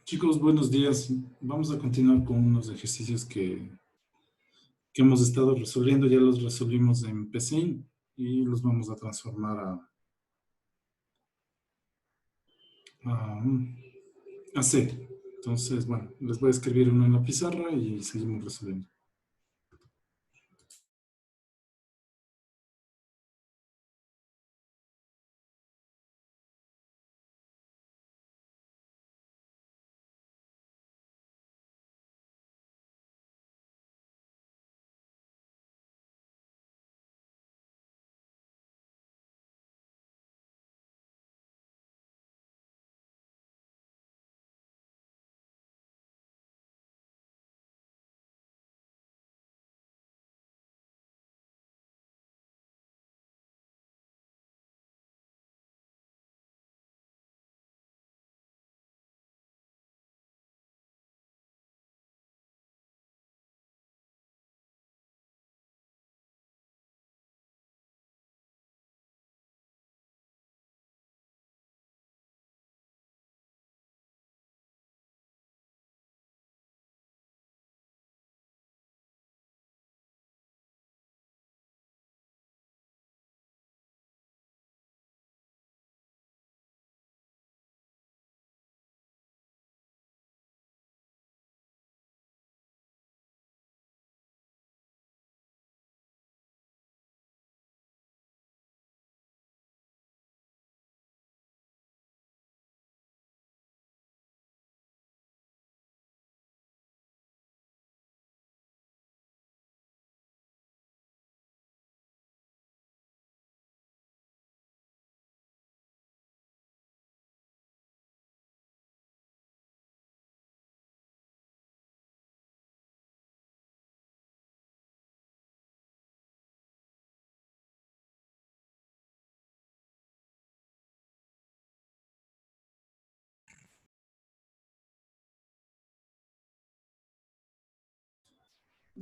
Chicos, buenos días. Vamos a continuar con unos ejercicios que hemos estado resolviendo. Ya los resolvimos en PCIN y los vamos a transformar a, a C. Entonces, bueno, les voy a escribir uno en la pizarra y seguimos resolviendo.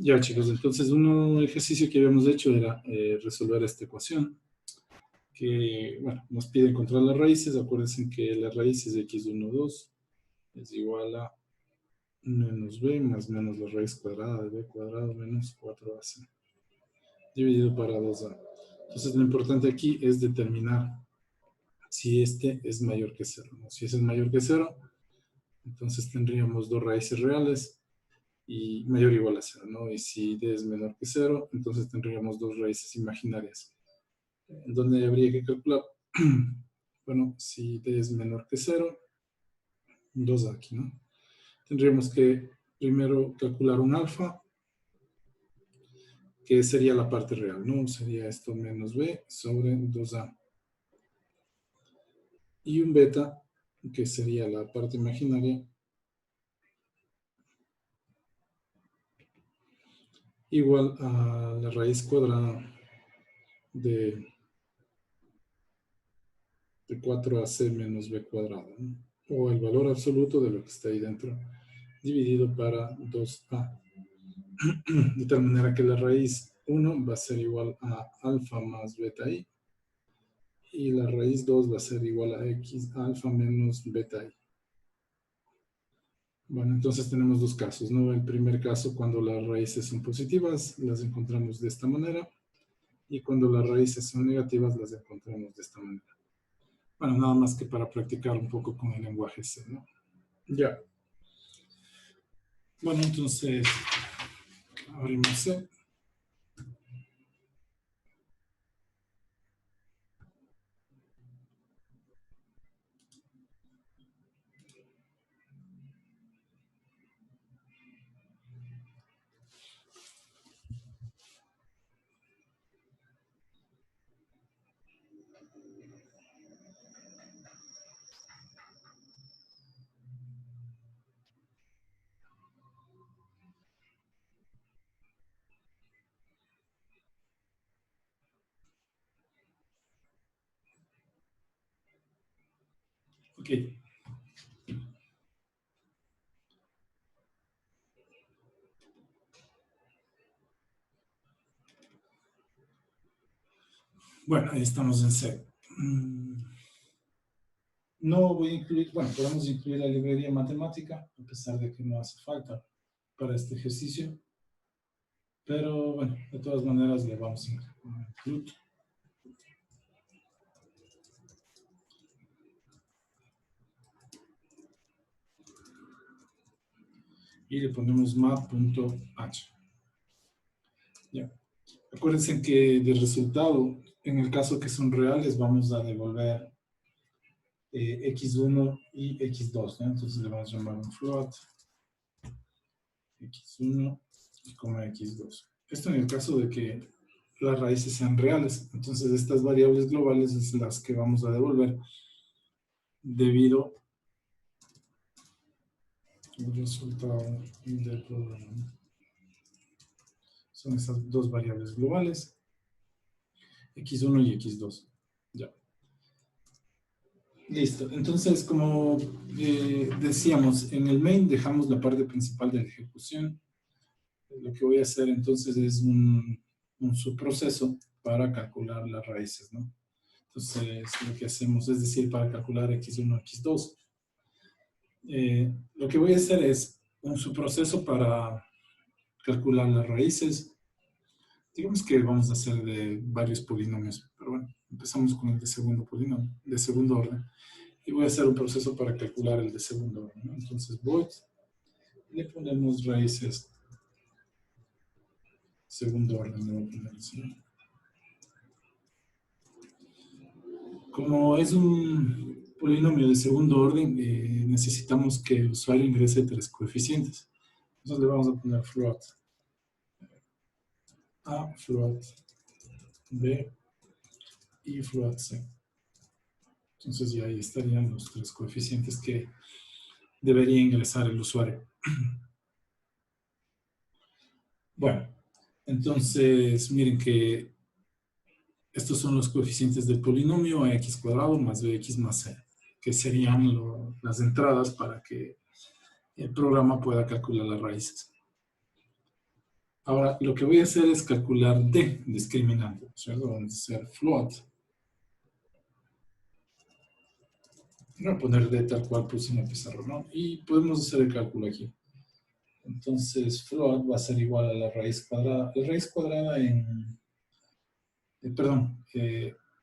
Ya, chicos, entonces un ejercicio que habíamos hecho era resolver esta ecuación, que, bueno, nos pide encontrar las raíces. Acuérdense que la raíz es x1, 2 es igual a menos b más menos la raíz cuadrada de b cuadrado menos 4ac dividido para 2a. Entonces lo importante aquí es determinar si este es mayor que 0, ¿no? Si ese es mayor que 0, entonces tendríamos dos raíces reales y mayor o igual a 0, ¿no? Y si d es menor que 0, entonces tendríamos dos raíces imaginarias. ¿En dónde habría que calcular? Bueno, si d es menor que 0, 2a aquí, ¿no? Tendríamos que primero calcular un alfa, que sería la parte real, ¿no? Sería esto menos b sobre 2a. Y un beta, que sería la parte imaginaria, igual a la raíz cuadrada de 4ac menos b cuadrado, ¿no? O el valor absoluto de lo que está ahí dentro, dividido para 2a. De tal manera que la raíz 1 va a ser igual a alfa más beta i, y la raíz 2 va a ser igual a x alfa menos beta i. Bueno, entonces tenemos dos casos, ¿no? El primer caso, cuando las raíces son positivas, las encontramos de esta manera, y cuando las raíces son negativas, las encontramos de esta manera. Bueno, nada más que para practicar un poco con el lenguaje C, ¿no? Ya. Bueno, entonces abrimos C. Ok. Bueno, ahí estamos en C. No voy a incluir, bueno, podemos incluir la librería matemática, a pesar de que no hace falta para este ejercicio. Pero bueno, de todas maneras le vamos a incluir. Y le ponemos mat.h. Ya. Acuérdense que de resultado, en el caso que son reales, vamos a devolver x1 y x2, ¿no? Entonces le vamos a llamar un float x1 y x2. Esto en el caso de que las raíces sean reales. Entonces estas variables globales es las que vamos a devolver debido al resultado del programa. Son estas dos variables globales, x1 y x2. Ya. Listo. Entonces, como decíamos, en el main dejamos la parte principal de la ejecución. Lo que voy a hacer entonces es un subproceso para calcular las raíces, ¿no? Entonces, lo que hacemos es decir, para calcular x1, x2, lo que voy a hacer es un subproceso para calcular las raíces. Digamos que vamos a hacer de varios polinomios, pero bueno, empezamos con el de segundo polinomio, de segundo orden. Y voy a hacer un proceso para calcular el de segundo orden, ¿no? Entonces, void, le ponemos raíces segundo orden, le voy a poner así. Como es un polinomio de segundo orden, necesitamos que el usuario ingrese tres coeficientes. Entonces le vamos a poner float A, float B y float C. Entonces ya ahí estarían los tres coeficientes que debería ingresar el usuario. Bueno, entonces miren que estos son los coeficientes del polinomio x cuadrado más bx más c, que serían las entradas para que el programa pueda calcular las raíces. Ahora, lo que voy a hacer es calcular d, discriminante, ¿cierto? Vamos a hacer float. Voy a poner d tal cual puse en el pizarrón, ¿no? Y podemos hacer el cálculo aquí. Entonces, float va a ser igual a la raíz cuadrada. La raíz cuadrada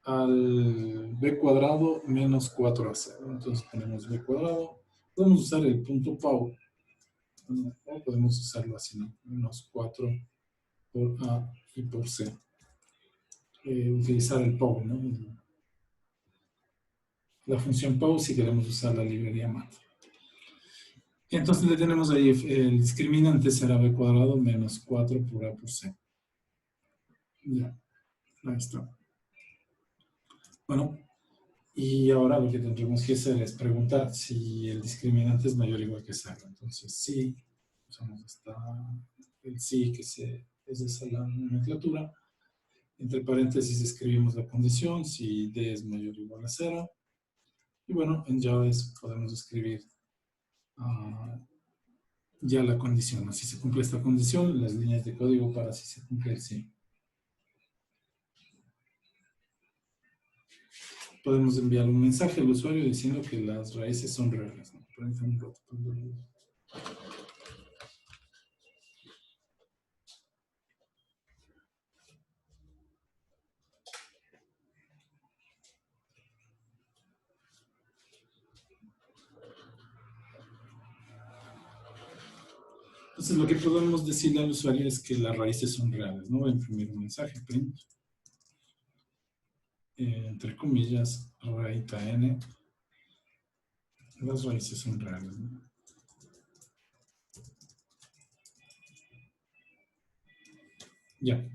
al b cuadrado menos 4ac. Entonces ponemos b cuadrado. Podemos usar el punto pau. O podemos usarlo así, ¿no? Menos 4 por a y por c. Utilizar el pau, ¿no? La función pau si queremos usar la librería mat. Y entonces le tenemos ahí el discriminante será b cuadrado menos 4 por a por c. Ya, ahí está. Bueno, y ahora lo que tendremos que hacer es preguntar si el discriminante es mayor o igual que cero. Entonces, sí, usamos el sí, es esa la nomenclatura. Entre paréntesis escribimos la condición, si d es mayor o igual a cero. Y bueno, en Java podemos escribir ya la condición, ¿no? Si se cumple esta condición, las líneas de código para si se cumple el sí. Podemos enviar un mensaje al usuario diciendo que las raíces son reales, ¿no? Entonces, lo que podemos decirle al usuario es que las raíces son reales, ¿no? Voy a imprimir un mensaje, print, entre comillas, raíta n, las raíces son reales, ¿no? Ya.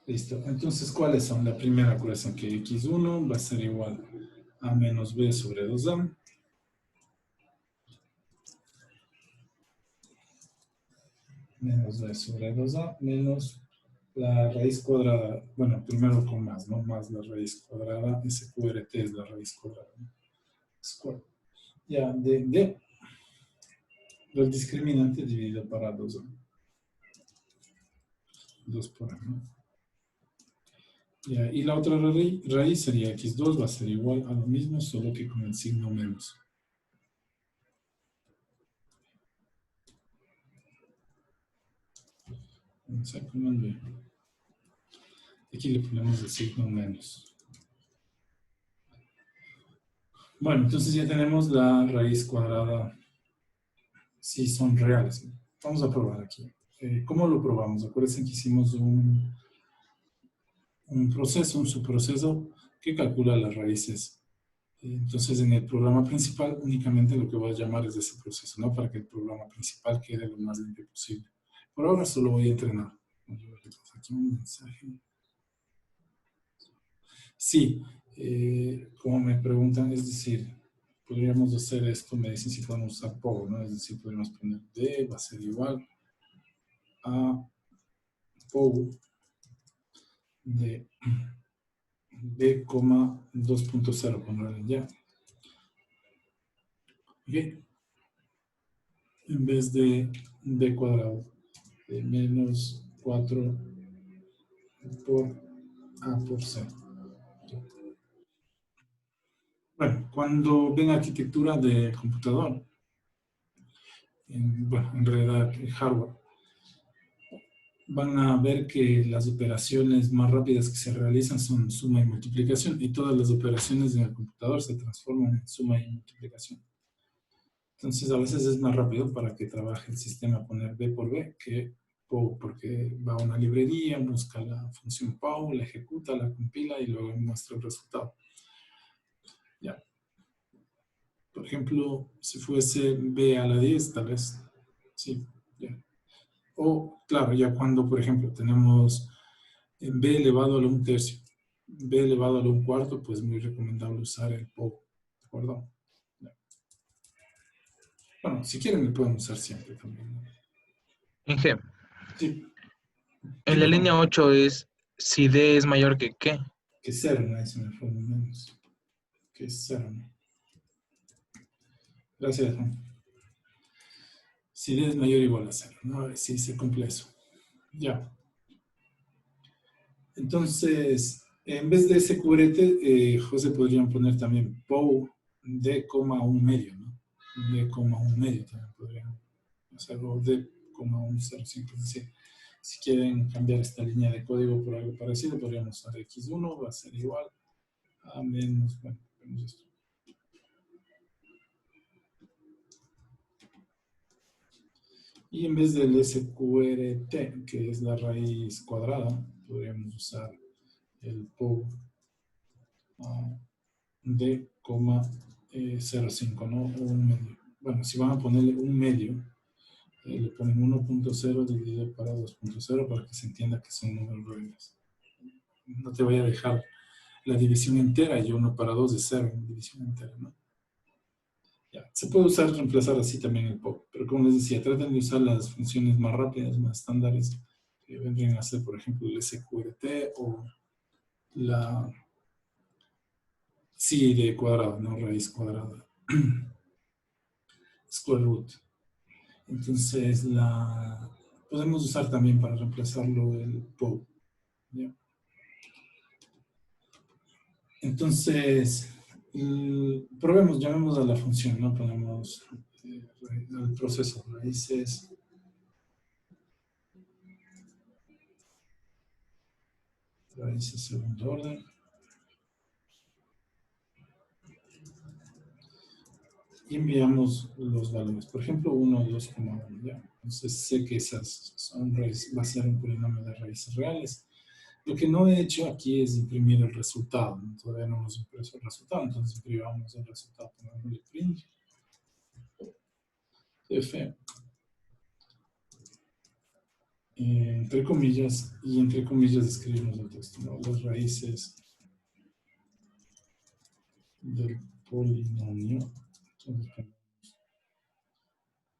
Listo. Entonces, ¿cuáles son? La primera ecuación que x1 va a ser igual a menos b sobre 2a. Menos b sobre 2a menos la raíz cuadrada. Bueno, primero con más, ¿no? Más la raíz cuadrada. SQRT es la raíz cuadrada, ¿no? Square. Ya, de el discriminante dividido para 2a. 2 por a, ¿no? Ya, y la otra raíz sería x2, va a ser igual a lo mismo, solo que con el signo menos. Vamos a comando. Aquí le ponemos el signo menos. Bueno, entonces ya tenemos la raíz cuadrada, si son reales. Vamos a probar aquí. ¿Cómo lo probamos? Acuérdense que hicimos un proceso, un subproceso que calcula las raíces. Entonces, en el programa principal únicamente lo que voy a llamar es ese proceso, ¿no? Para que el programa principal quede lo más limpio posible. Por ahora solo voy a entrenar. Aquí un mensaje. Sí, como me preguntan, es decir, podríamos hacer esto, me dicen si podemos usar POW, ¿no? Es decir, podríamos poner D, va a ser igual a POW de B, 2.0, ponerle ya. ¿Ok? En vez de D cuadrado, de menos 4 por A por C. Bueno, cuando ven arquitectura de computador, bueno, en realidad hardware, van a ver que las operaciones más rápidas que se realizan son suma y multiplicación, y todas las operaciones en el computador se transforman en suma y multiplicación. Entonces, a veces es más rápido para que trabaje el sistema poner B por B que POW, porque va a una librería, busca la función POW, la ejecuta, la compila y luego muestra el resultado. Ya. Por ejemplo, si fuese B a la 10, tal vez, sí, ya. O, claro, ya cuando, por ejemplo, tenemos B elevado a la 1/3, B elevado a la 1/4, pues muy recomendable usar el POW, ¿de acuerdo? Ya. Bueno, si quieren, lo pueden usar siempre también, ¿no? Inge, Sí, en dime, la Juan. línea 8 es si D es mayor que qué. Que cero, ¿no? Eso me fue menos. Que cero, ¿no? Gracias, Juan. Si D es mayor o igual a cero, ¿no? A ver si se cumple eso. Ya. Entonces, en vez de ese cubrete, José, podrían poner también POW D, un medio, ¿no? D, un medio también podrían hacerlo, D, 105. Es decir, si quieren cambiar esta línea de código por algo parecido, podríamos usar x1, va a ser igual a menos, bueno, vemos esto. Y en vez del SQRT, que es la raíz cuadrada, podríamos usar el POW D, 0,05, ¿no? O un medio. Bueno, si van a ponerle un medio, le ponen 1.0 dividido para 2.0 para que se entienda que son números reales. No te voy a dejar la división entera y 1 para 2 es 0 en división entera, ¿no? Ya. Se puede usar, reemplazar así también el POW, pero como les decía, traten de usar las funciones más rápidas, más estándares, que vendrían a ser, por ejemplo, el SQRT o la sí de cuadrado, no raíz cuadrada. Square root. Entonces, podemos usar también para reemplazarlo el POW. ¿Ya? Entonces, probemos, llamemos a la función, ¿no? Ponemos el proceso, raíces segundo orden. y enviamos los valores. Por ejemplo, 1, 2,1. ¿Ya? Entonces sé que esas son va a ser un polinomio de raíces reales. Lo que no he hecho aquí es imprimir el resultado, ¿no? Todavía no hemos impreso el resultado, entonces imprimamos el resultado. Pongámosle print, f, entre comillas, y entre comillas escribimos el texto, ¿no? Las raíces del polinomio. Entonces,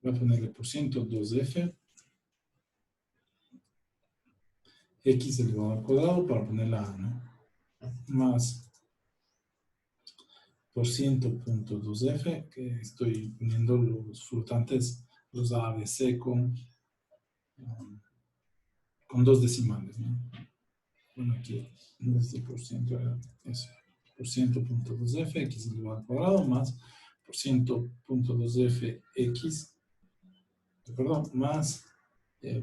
voy a ponerle por ciento 2f, x elevado al cuadrado para poner la a, ¿no? Más por ciento punto 2f, que estoy poniendo los flotantes, los a, b, c con dos decimales, ¿no? Bueno, aquí este por ciento era eso. Por ciento punto 2f, x elevado al cuadrado, más por ciento punto 2f, x, perdón, más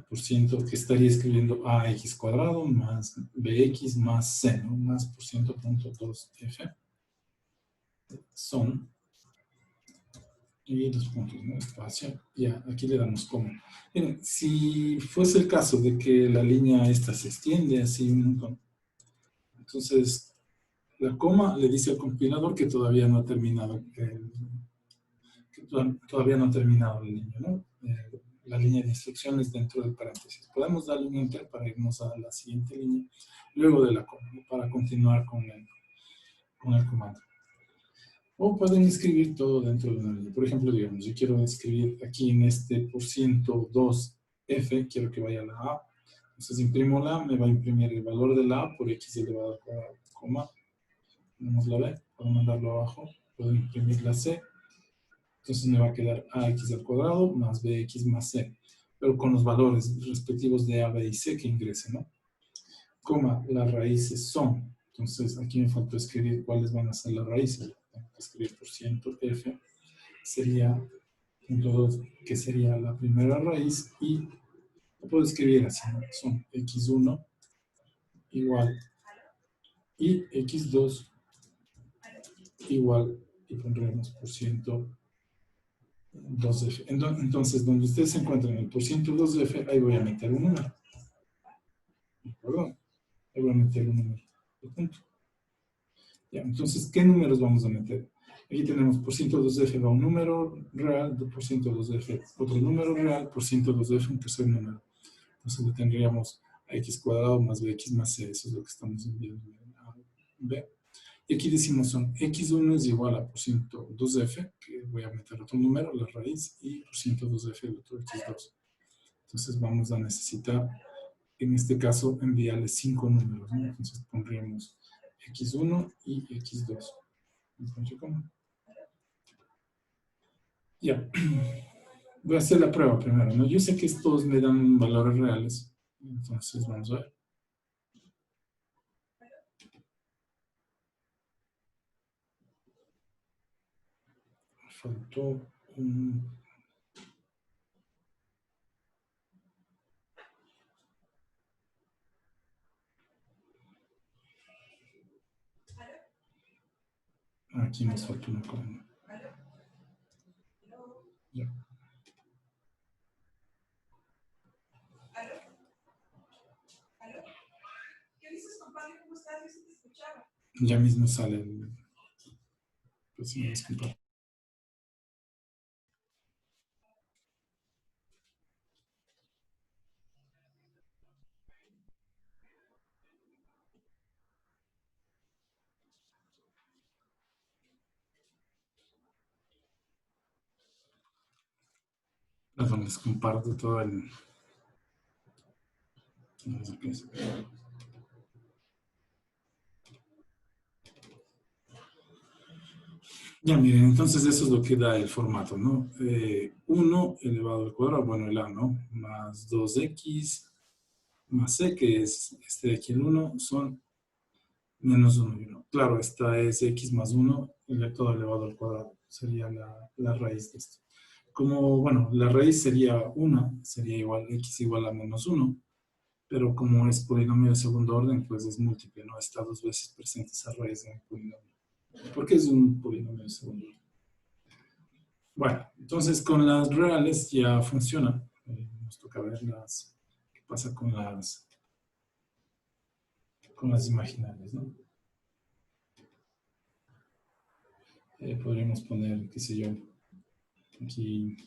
por ciento que estaría escribiendo ax cuadrado más bx más c, ¿no? Más por ciento punto 2f son, y los puntos, ¿no? Espacio, ya, aquí le damos coma. Miren, si fuese el caso de que la línea esta se extiende así un montón, entonces la coma le dice al compilador que todavía no ha terminado, todavía no ha terminado la línea, ¿no? La línea de instrucciones dentro del paréntesis. Podemos darle un enter para irnos a la siguiente línea, luego de la coma, ¿no? Para continuar con el comando. O pueden escribir todo dentro de una línea. Por ejemplo, digamos, yo quiero escribir aquí en este por ciento 2f, quiero que vaya a la a. Entonces imprimo la a, me va a imprimir el valor de la a por x elevado al cuadrado, coma. Tenemos la b, puedo mandarlo abajo, puedo imprimir la c. Entonces me va a quedar ax al cuadrado más bx más c. Pero con los valores respectivos de a, b y c que ingresen, ¿no? Coma, las raíces son. Entonces aquí me faltó escribir cuáles van a ser las raíces. Tengo que escribir por ciento f, sería punto 2, que sería la primera raíz, y lo puedo escribir así, ¿no? Son x1 igual, y x2 igual, y pondremos por ciento 2f. Entonces, donde ustedes se encuentran el por ciento 2f, ahí voy a meter un número. Perdón, ahí voy a meter un número. Punto. Ya, entonces, ¿qué números vamos a meter? Aquí tenemos por ciento 2f va un número real, por ciento 2f otro número real, por ciento 2f un tercer número. Entonces le tendríamos a x cuadrado más bx más c, eso es lo que estamos enviando a b. Y aquí decimos son x1 es igual a por ciento 2f, que voy a meter otro número, la raíz, y por ciento 2f el otro x2. Entonces vamos a necesitar, en este caso, enviarle 5 números, ¿no? Entonces pondríamos x1 y x2. Ya. Voy a hacer la prueba primero, ¿no? Yo sé que estos me dan valores reales. Entonces vamos a ver. Faltó un... Aquí nos faltó una columna. Ya. Ya mismo sale el... Pues sí, disculpa. Perdón, les comparto todo el... No sé qué es. Ya, miren, entonces eso es lo que da el formato, ¿no? 1 elevado al cuadrado, bueno, el a, ¿no? Más 2x más c, que es este de aquí el 1, son menos 1 y 1. Claro, esta es x más 1, todo elevado al cuadrado. Sería la raíz de esto. Como, bueno, la raíz sería 1, sería igual, x igual a menos 1, pero como es polinomio de segundo orden, pues es múltiple, ¿no? Está dos veces presente esa raíz en el polinomio. ¿Por qué es un polinomio de segundo orden? Bueno, entonces con las reales ya funciona. Nos toca ver qué pasa con las imaginarias, ¿no? Podríamos poner, qué sé yo, aquí,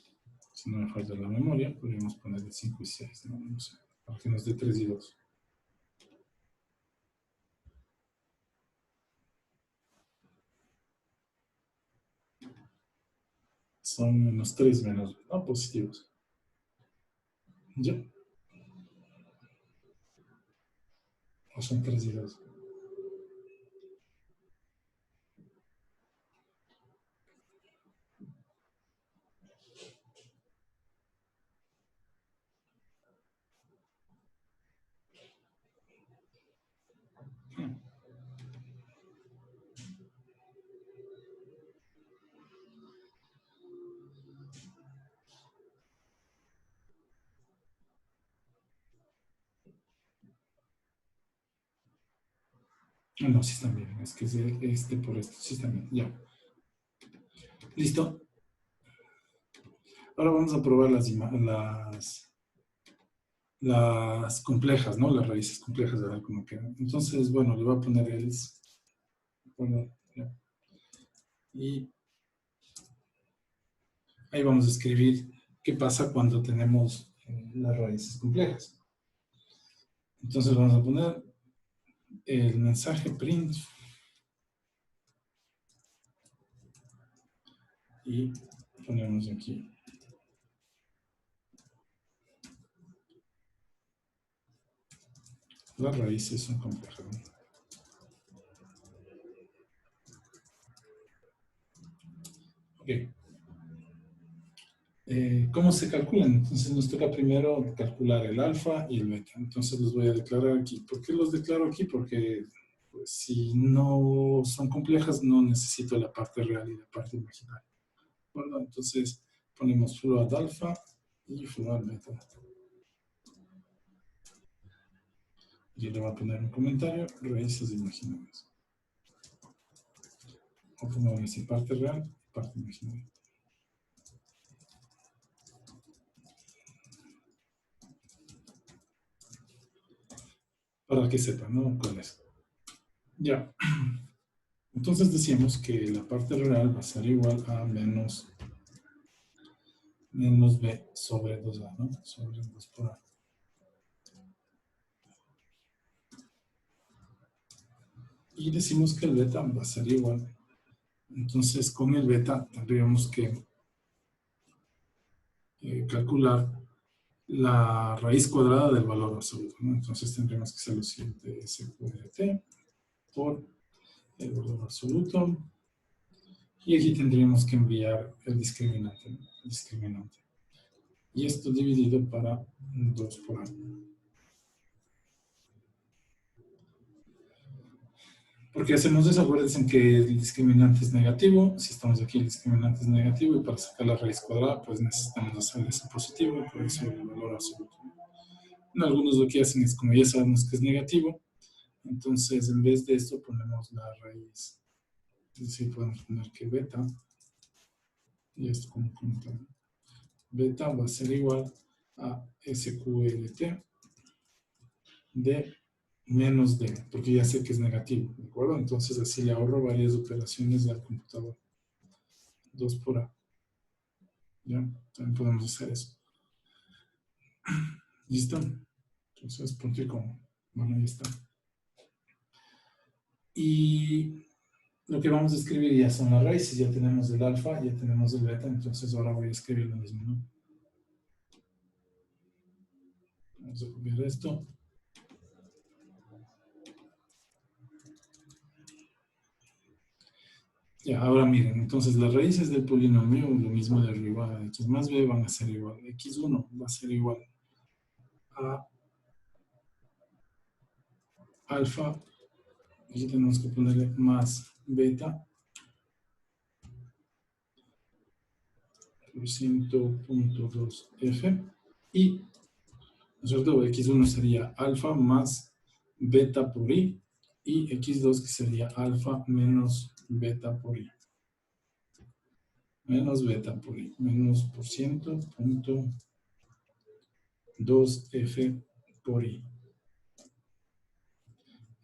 si no me falla la memoria, podríamos poner el 5 y 6, ¿no? No sé, para que nos dé 3 y 2. Son menos 3 menos, no, positivos. ¿Ya? O son 3 y 2. No, sí están bien. Es que es este por esto. Sí están bien. Ya. ¿Listo? Ahora vamos a probar las complejas, ¿no? Las raíces complejas, a ver cómo quedan. Entonces, bueno, le voy a poner el... Bueno, ya. Y ahí vamos a escribir qué pasa cuando tenemos las raíces complejas. Entonces vamos a poner el mensaje print y ponemos aquí las raíces son complejas, ¿no? Ok. ¿Cómo se calculan? Entonces nos toca primero calcular el alfa y el beta. Entonces los voy a declarar aquí. ¿Por qué los declaro aquí? Porque pues, si no son complejas, no necesito la parte real y la parte imaginaria. Bueno, entonces ponemos float alfa y float beta. Y le voy a poner un comentario, raíces imaginarias. O pongamos así, parte real y parte imaginaria. Para que sepan, ¿no? ¿Cuál es? Ya. Entonces decíamos que la parte real va a ser igual a menos b sobre 2a, ¿no? Sobre 2 por a. Y decimos que el beta va a ser igual. Entonces con el beta tendríamos que calcular la raíz cuadrada del valor absoluto, ¿no? Entonces tendríamos que hacer lo siguiente, SQRT por el valor absoluto. Y aquí tendríamos que enviar el discriminante, ¿no? El discriminante. Y esto dividido para 2 por a. Porque hacemos eso, acuérdense que el discriminante es negativo. Si estamos aquí, el discriminante es negativo. Y para sacar la raíz cuadrada, pues necesitamos hacer ese positivo. Por eso el valor absoluto. En algunos lo que hacen es, como ya sabemos que es negativo, entonces en vez de esto ponemos la raíz. Es decir, podemos poner que beta, y esto como comentario, beta va a ser igual a SQLT de menos D, porque ya sé que es negativo, ¿de acuerdo? Entonces así le ahorro varias operaciones al computador. 2 por A. ¿Ya? También podemos hacer eso. ¿Listo? Entonces, punto y coma. Bueno, ahí está. Y lo que vamos a escribir ya son las raíces. Ya tenemos el alfa, ya tenemos el beta. Entonces ahora voy a escribir lo mismo, ¿no? Vamos a copiar esto. Ya, ahora miren, entonces las raíces del polinomio, lo mismo de arriba, x más b van a ser igual, x1 va a ser igual a alfa, aquí tenemos que ponerle más beta, por 100.2f, y, ¿no es cierto? X1 sería alfa más beta por i, y x2 que sería alfa menos beta por i. menos beta por i, menos por ciento punto 2f por i.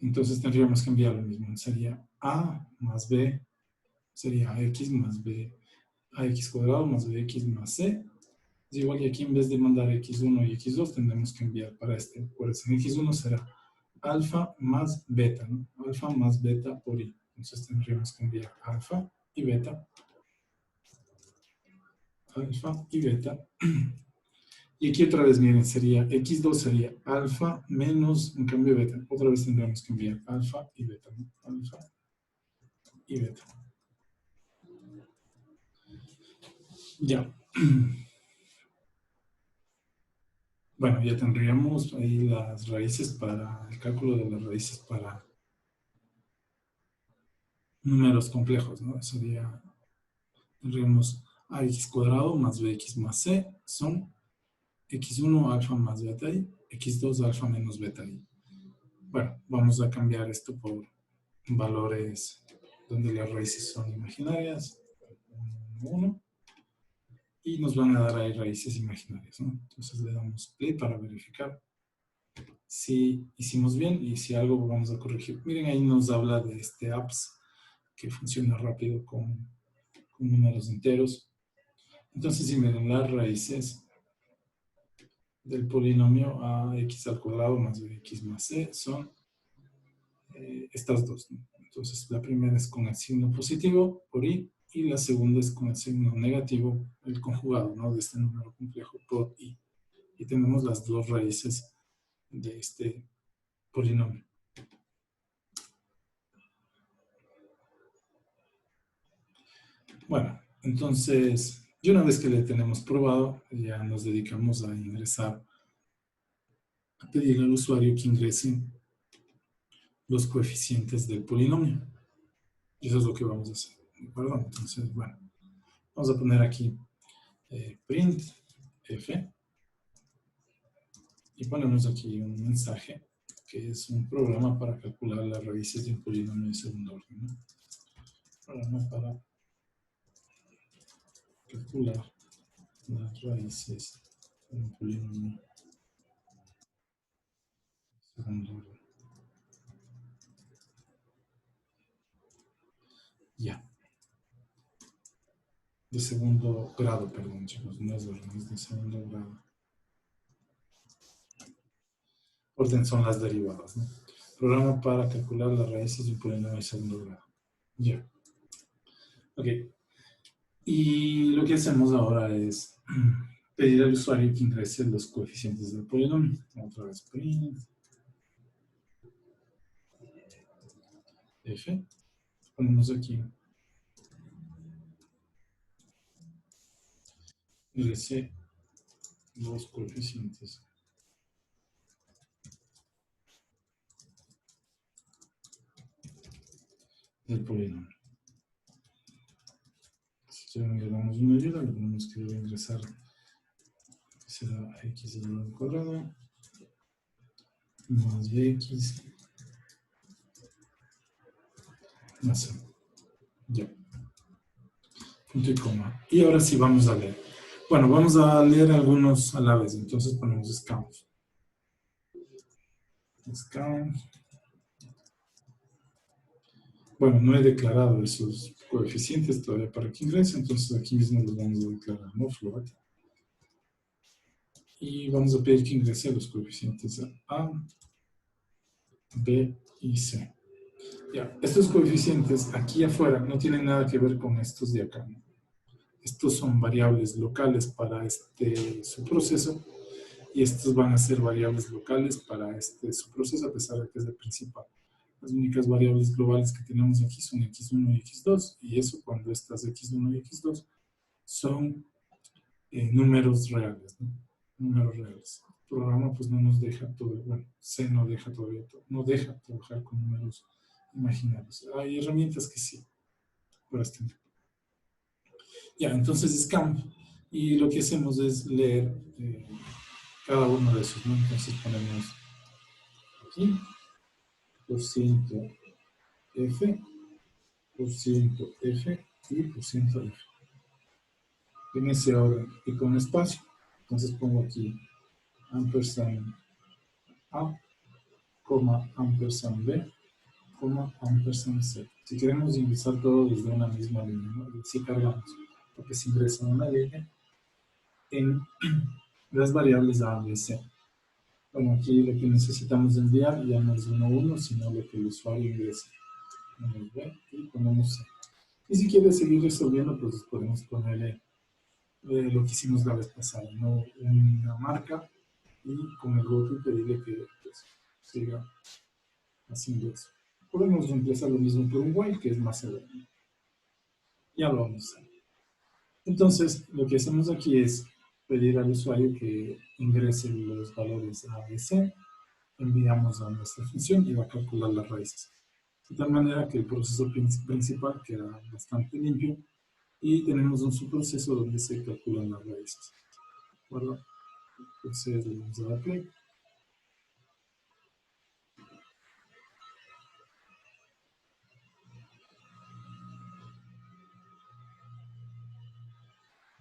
Entonces tendríamos que enviar lo mismo. Sería a más b, sería ax más b, ax cuadrado más bx más c. Es igual, y aquí en vez de mandar x1 y x2, tendremos que enviar para este. Por eso en x1 será alfa más beta, ¿no? Alfa más beta por i. Entonces tendríamos que enviar alfa y beta. Alfa y beta. Y aquí otra vez, miren, sería x2 sería alfa menos, en cambio, beta. Otra vez tendremos que enviar alfa y beta, ¿no? Alfa y beta. Ya. Bueno, ya tendríamos ahí las raíces para el cálculo de las raíces para números complejos, ¿no? Eso sería, tendríamos ax cuadrado más bx más c son x1 alfa más beta i, x2 alfa menos beta i. Bueno, vamos a cambiar esto por valores donde las raíces son imaginarias, 1, y nos van a dar ahí raíces imaginarias, ¿no? Entonces le damos play para verificar si hicimos bien y si algo vamos a corregir. Miren, ahí nos habla de este apps que funciona rápido con números enteros. Entonces, si miren, las raíces del polinomio ax al cuadrado más bx más c son estas dos, ¿no? Entonces, la primera es con el signo positivo por i y la segunda es con el signo negativo, el conjugado, ¿no? De este número complejo por i. Y tenemos las dos raíces de este polinomio. Bueno, entonces, y una vez que le tenemos probado, ya nos dedicamos a ingresar, a pedirle al usuario que ingrese los coeficientes del polinomio. Y eso es lo que vamos a hacer, ¿de acuerdo? Entonces, bueno, vamos a poner aquí print f y ponemos aquí un mensaje que es un programa para calcular las raíces de un polinomio de segundo orden, ¿no? Programa para calcular las raíces de un polinomio de segundo orden. Ya. De segundo grado, perdón, chicos, no es orden, es de segundo grado. Orden son las derivadas, ¿no? Programa para calcular las raíces de un polinomio de segundo grado. Ya. Ok. Y lo que hacemos ahora es pedir al usuario que ingrese los coeficientes del polinomio. Otra vez print f. Ponemos aquí ingrese los coeficientes del polinomio. Si ya le damos una ayuda, le ponemos que debe ingresar, que será x al cuadrado más bx más c. Ya. Punto y coma. Y ahora sí vamos a leer. Bueno, vamos a leer algunos a la vez. Entonces ponemos scout. Scout. Bueno, no he declarado esos coeficientes todavía para que ingrese, entonces aquí mismo los vamos a declarar, no float. Y vamos a pedir que ingrese los coeficientes A, B y C. Ya, estos coeficientes aquí afuera no tienen nada que ver con estos de acá, ¿no? Estos son variables locales para este subproceso y estos van a ser variables locales para este subproceso a pesar de que es el principal. Las únicas variables globales que tenemos aquí son x1 y x2 y eso cuando estas x1 y x2 son números reales, ¿no? Números reales. El programa pues no nos deja todo, bueno, C no deja todavía, no deja trabajar con números imaginarios. Hay herramientas que sí, por este tipo. Ya, entonces scan. Y lo que hacemos es leer cada uno de esos, ¿no? Entonces ponemos aquí, por ciento F, por ciento F y por ciento F. en ese orden y con espacio. Entonces pongo aquí ampersand A, coma, ampersand B, coma, ampersand C. Si queremos ingresar todo desde una misma línea, ¿no? Si cargamos, porque se ingresa en una línea en las variables A, B, C. Bueno, aquí lo que necesitamos enviar ya no es 1, 1, sino lo que el usuario ingrese. Ponemos B y ponemos C. Y si quiere seguir resolviendo, pues podemos ponerle lo que hicimos la vez pasada, ¿no? Una marca y con el goto pedirle que pues, siga haciendo eso. Podemos reemplazar lo mismo por un while, que es más severo. Ya lo vamos a hacer. Entonces, lo que hacemos aquí es pedir al usuario que ingrese los valores A, B, C, enviamos a nuestra función y va a calcular las raíces. De tal manera que el proceso principal queda bastante limpio y tenemos un subproceso donde se calculan las raíces. ¿De acuerdo? Entonces le vamos a dar play.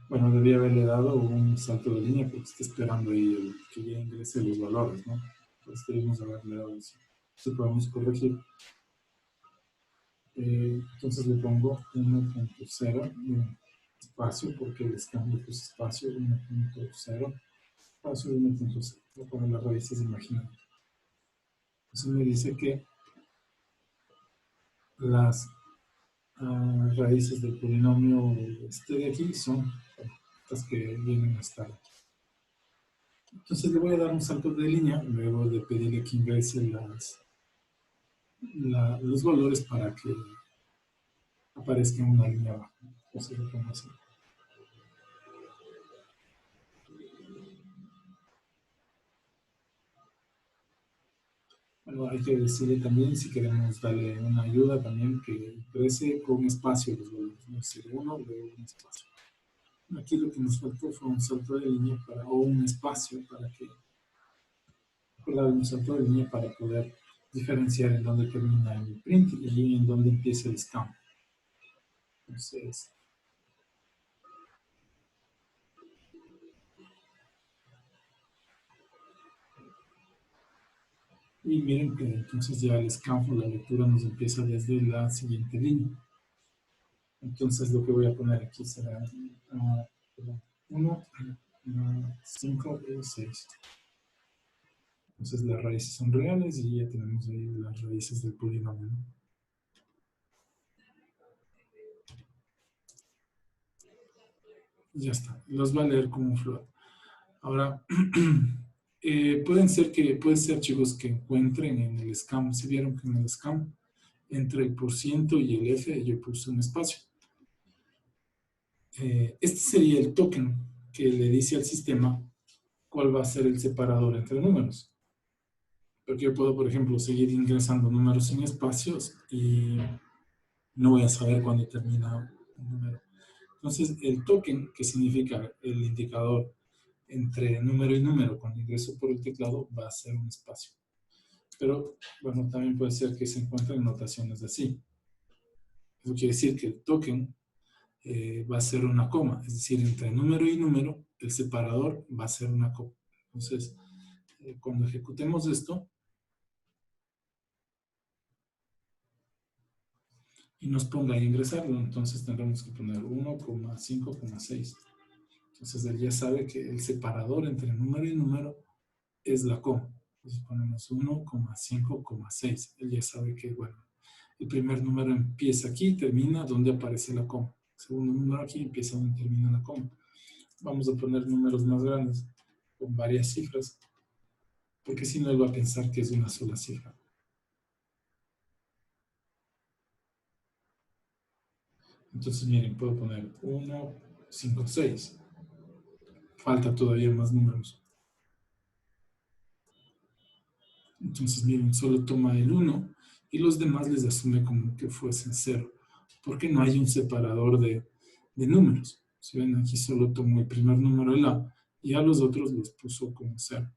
Bueno, debía haberle dado un salto de línea porque está esperando ahí que ya ingrese los valores, ¿no? Entonces debemos haberle dado eso. Entonces podemos corregir. Entonces le pongo 1.0 espacio porque el escándalo es espacio 1.0 espacio 1.0. Voy a poner las raíces imaginarias. Entonces me dice que las raíces del polinomio este de aquí son las que vienen a estar aquí. Entonces le voy a dar un salto de línea, luego de pedirle que ingrese los valores para que aparezca en una línea abajo. Entonces lo pongo así. Bueno, hay que decirle también si queremos darle una ayuda también que ingrese con espacio los valores, no es uno, luego un espacio. Aquí lo que nos faltó fue un salto de línea o un espacio para que, un salto de línea para poder diferenciar en dónde termina el print y en dónde empieza el scan. Entonces, y miren que entonces ya el scan o la lectura nos empieza desde la siguiente línea. Entonces lo que voy a poner aquí será 1, 5 y 6. Entonces las raíces son reales y ya tenemos ahí las raíces del polinomio. Ya está, los va a leer como un float. Ahora, puede ser, chicos, que encuentren en el scam, si vieron que en el scam, entre el % y el F, yo puse un espacio. Este sería el token que le dice al sistema cuál va a ser el separador entre números. Porque yo puedo, por ejemplo, seguir ingresando números sin espacios y no voy a saber cuándo termina un número. Entonces, el token, que significa el indicador entre número y número cuando ingreso por el teclado, va a ser un espacio. Pero, bueno, también puede ser que se encuentren notaciones así. Eso quiere decir que el token va a ser una coma, es decir, entre número y número, el separador va a ser una coma. Entonces, cuando ejecutemos esto y nos ponga a ingresarlo, entonces tendremos que poner 1,5,6. Entonces, él ya sabe que el separador entre número y número es la coma. Entonces ponemos 1,5,6. Él ya sabe que, bueno, el primer número empieza aquí y termina donde aparece la coma. El segundo número aquí empieza donde termina la coma. Vamos a poner números más grandes con varias cifras, porque si no él va a pensar que es una sola cifra. Entonces, miren, puedo poner 1, 5, 6. Falta todavía más números. Entonces, miren, solo toma el 1 y los demás les asume como que fuesen 0, porque no hay un separador de números. Si ven, aquí solo tomó el primer número el A y a los otros los puso como 0.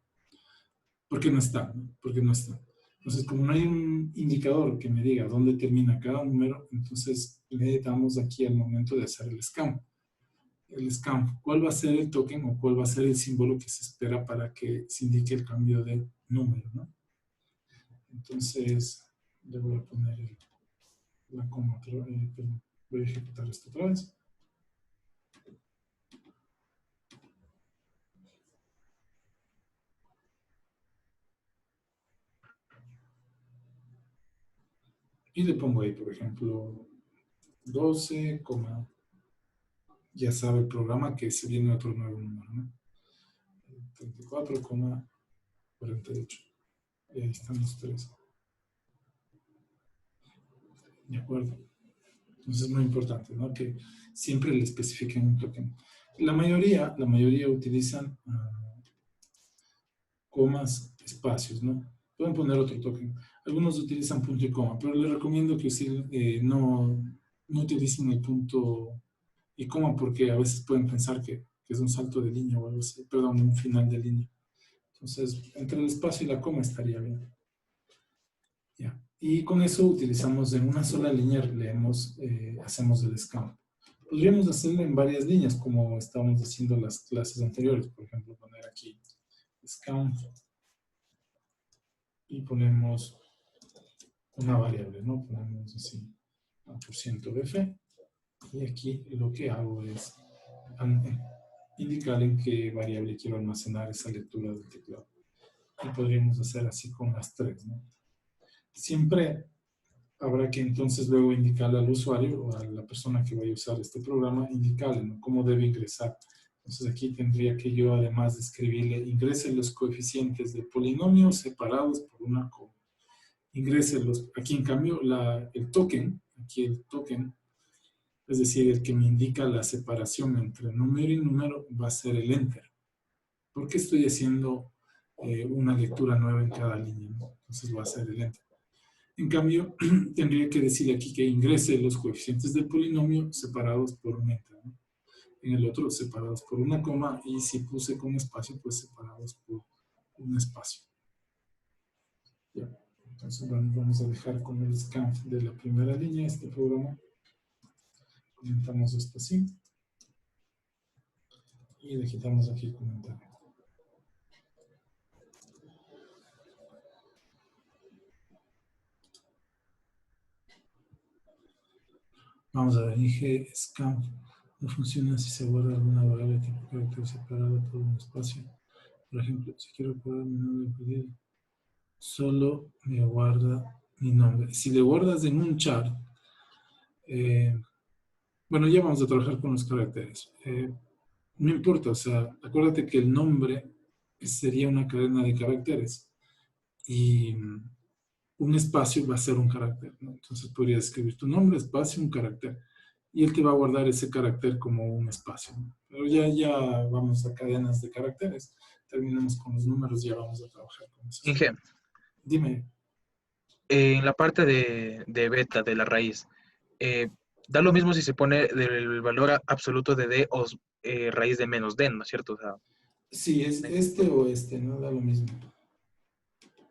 Porque no está, ¿no? Porque no está. Entonces, como no hay un indicador que me diga dónde termina cada número, entonces le damos aquí al momento de hacer el scan. el scan, ¿cuál va a ser el token o cuál va a ser el símbolo que se espera para que se indique el cambio de número, ¿no? Entonces, le voy a poner la coma, perdón, voy a ejecutar esto otra vez. Y le pongo ahí, por ejemplo, 12, ya sabe el programa que se viene otro nuevo número, ¿no? 34,48. Y ahí están los tres. ¿De acuerdo? Entonces es muy importante, ¿no? Que siempre le especifiquen un token. La mayoría utilizan comas, espacios, ¿no? Pueden poner otro token. Algunos utilizan punto y coma, pero les recomiendo que no utilicen el punto y coma porque a veces pueden pensar que es un salto de línea o algo así, perdón, un final de línea. Entonces, entre el espacio y la coma estaría bien. Ya. Y con eso utilizamos en una sola línea, hacemos el scan. Podríamos hacerlo en varias líneas, como estábamos haciendo las clases anteriores. Por ejemplo, poner aquí scan y ponemos una variable, ¿no? Ponemos así, %bf. Y aquí lo que hago es indicar en qué variable quiero almacenar esa lectura del teclado. Y podríamos hacer así con las tres, ¿no? Siempre habrá que entonces luego indicarle al usuario o a la persona que vaya a usar este programa, indicarle, ¿no?, cómo debe ingresar. Entonces aquí tendría que yo, además de escribirle, ingrese los coeficientes de polinomios separados por una coma. Ingréselos. Aquí en cambio aquí el token, es decir, el que me indica la separación entre número y número, va a ser el enter. Porque estoy haciendo una lectura nueva en cada línea, ¿no? Entonces va a ser el enter. En cambio, tendría que decir aquí que ingrese los coeficientes del polinomio separados por un enter, ¿no? En el otro separados por una coma, y si puse con espacio, pues separados por un espacio. Ya. Entonces vamos a dejar con el scan de la primera línea este programa. Comentamos esto así. Y le quitamos aquí el comentario. Vamos a ver, dije scan. No funciona si se guarda alguna variable tipo carácter separado por un espacio. Por ejemplo, si quiero guardar mi nombre de pedido, solo me guarda mi nombre. Si le guardas en un char, bueno, ya vamos a trabajar con los caracteres. No importa, o sea, acuérdate que el nombre sería una cadena de caracteres y un espacio va a ser un carácter, ¿no? Entonces podrías escribir tu nombre, espacio, un carácter. Y él te va a guardar ese carácter como un espacio, ¿no? Pero ya vamos a cadenas de caracteres. Terminamos con los números y ya vamos a trabajar con eso. Inge, Dime. en la parte de beta de la raíz, eh, da lo mismo si se pone el valor absoluto de d o raíz de menos d, ¿no es cierto? O sea, Sí, es este o este, ¿no? Da lo mismo.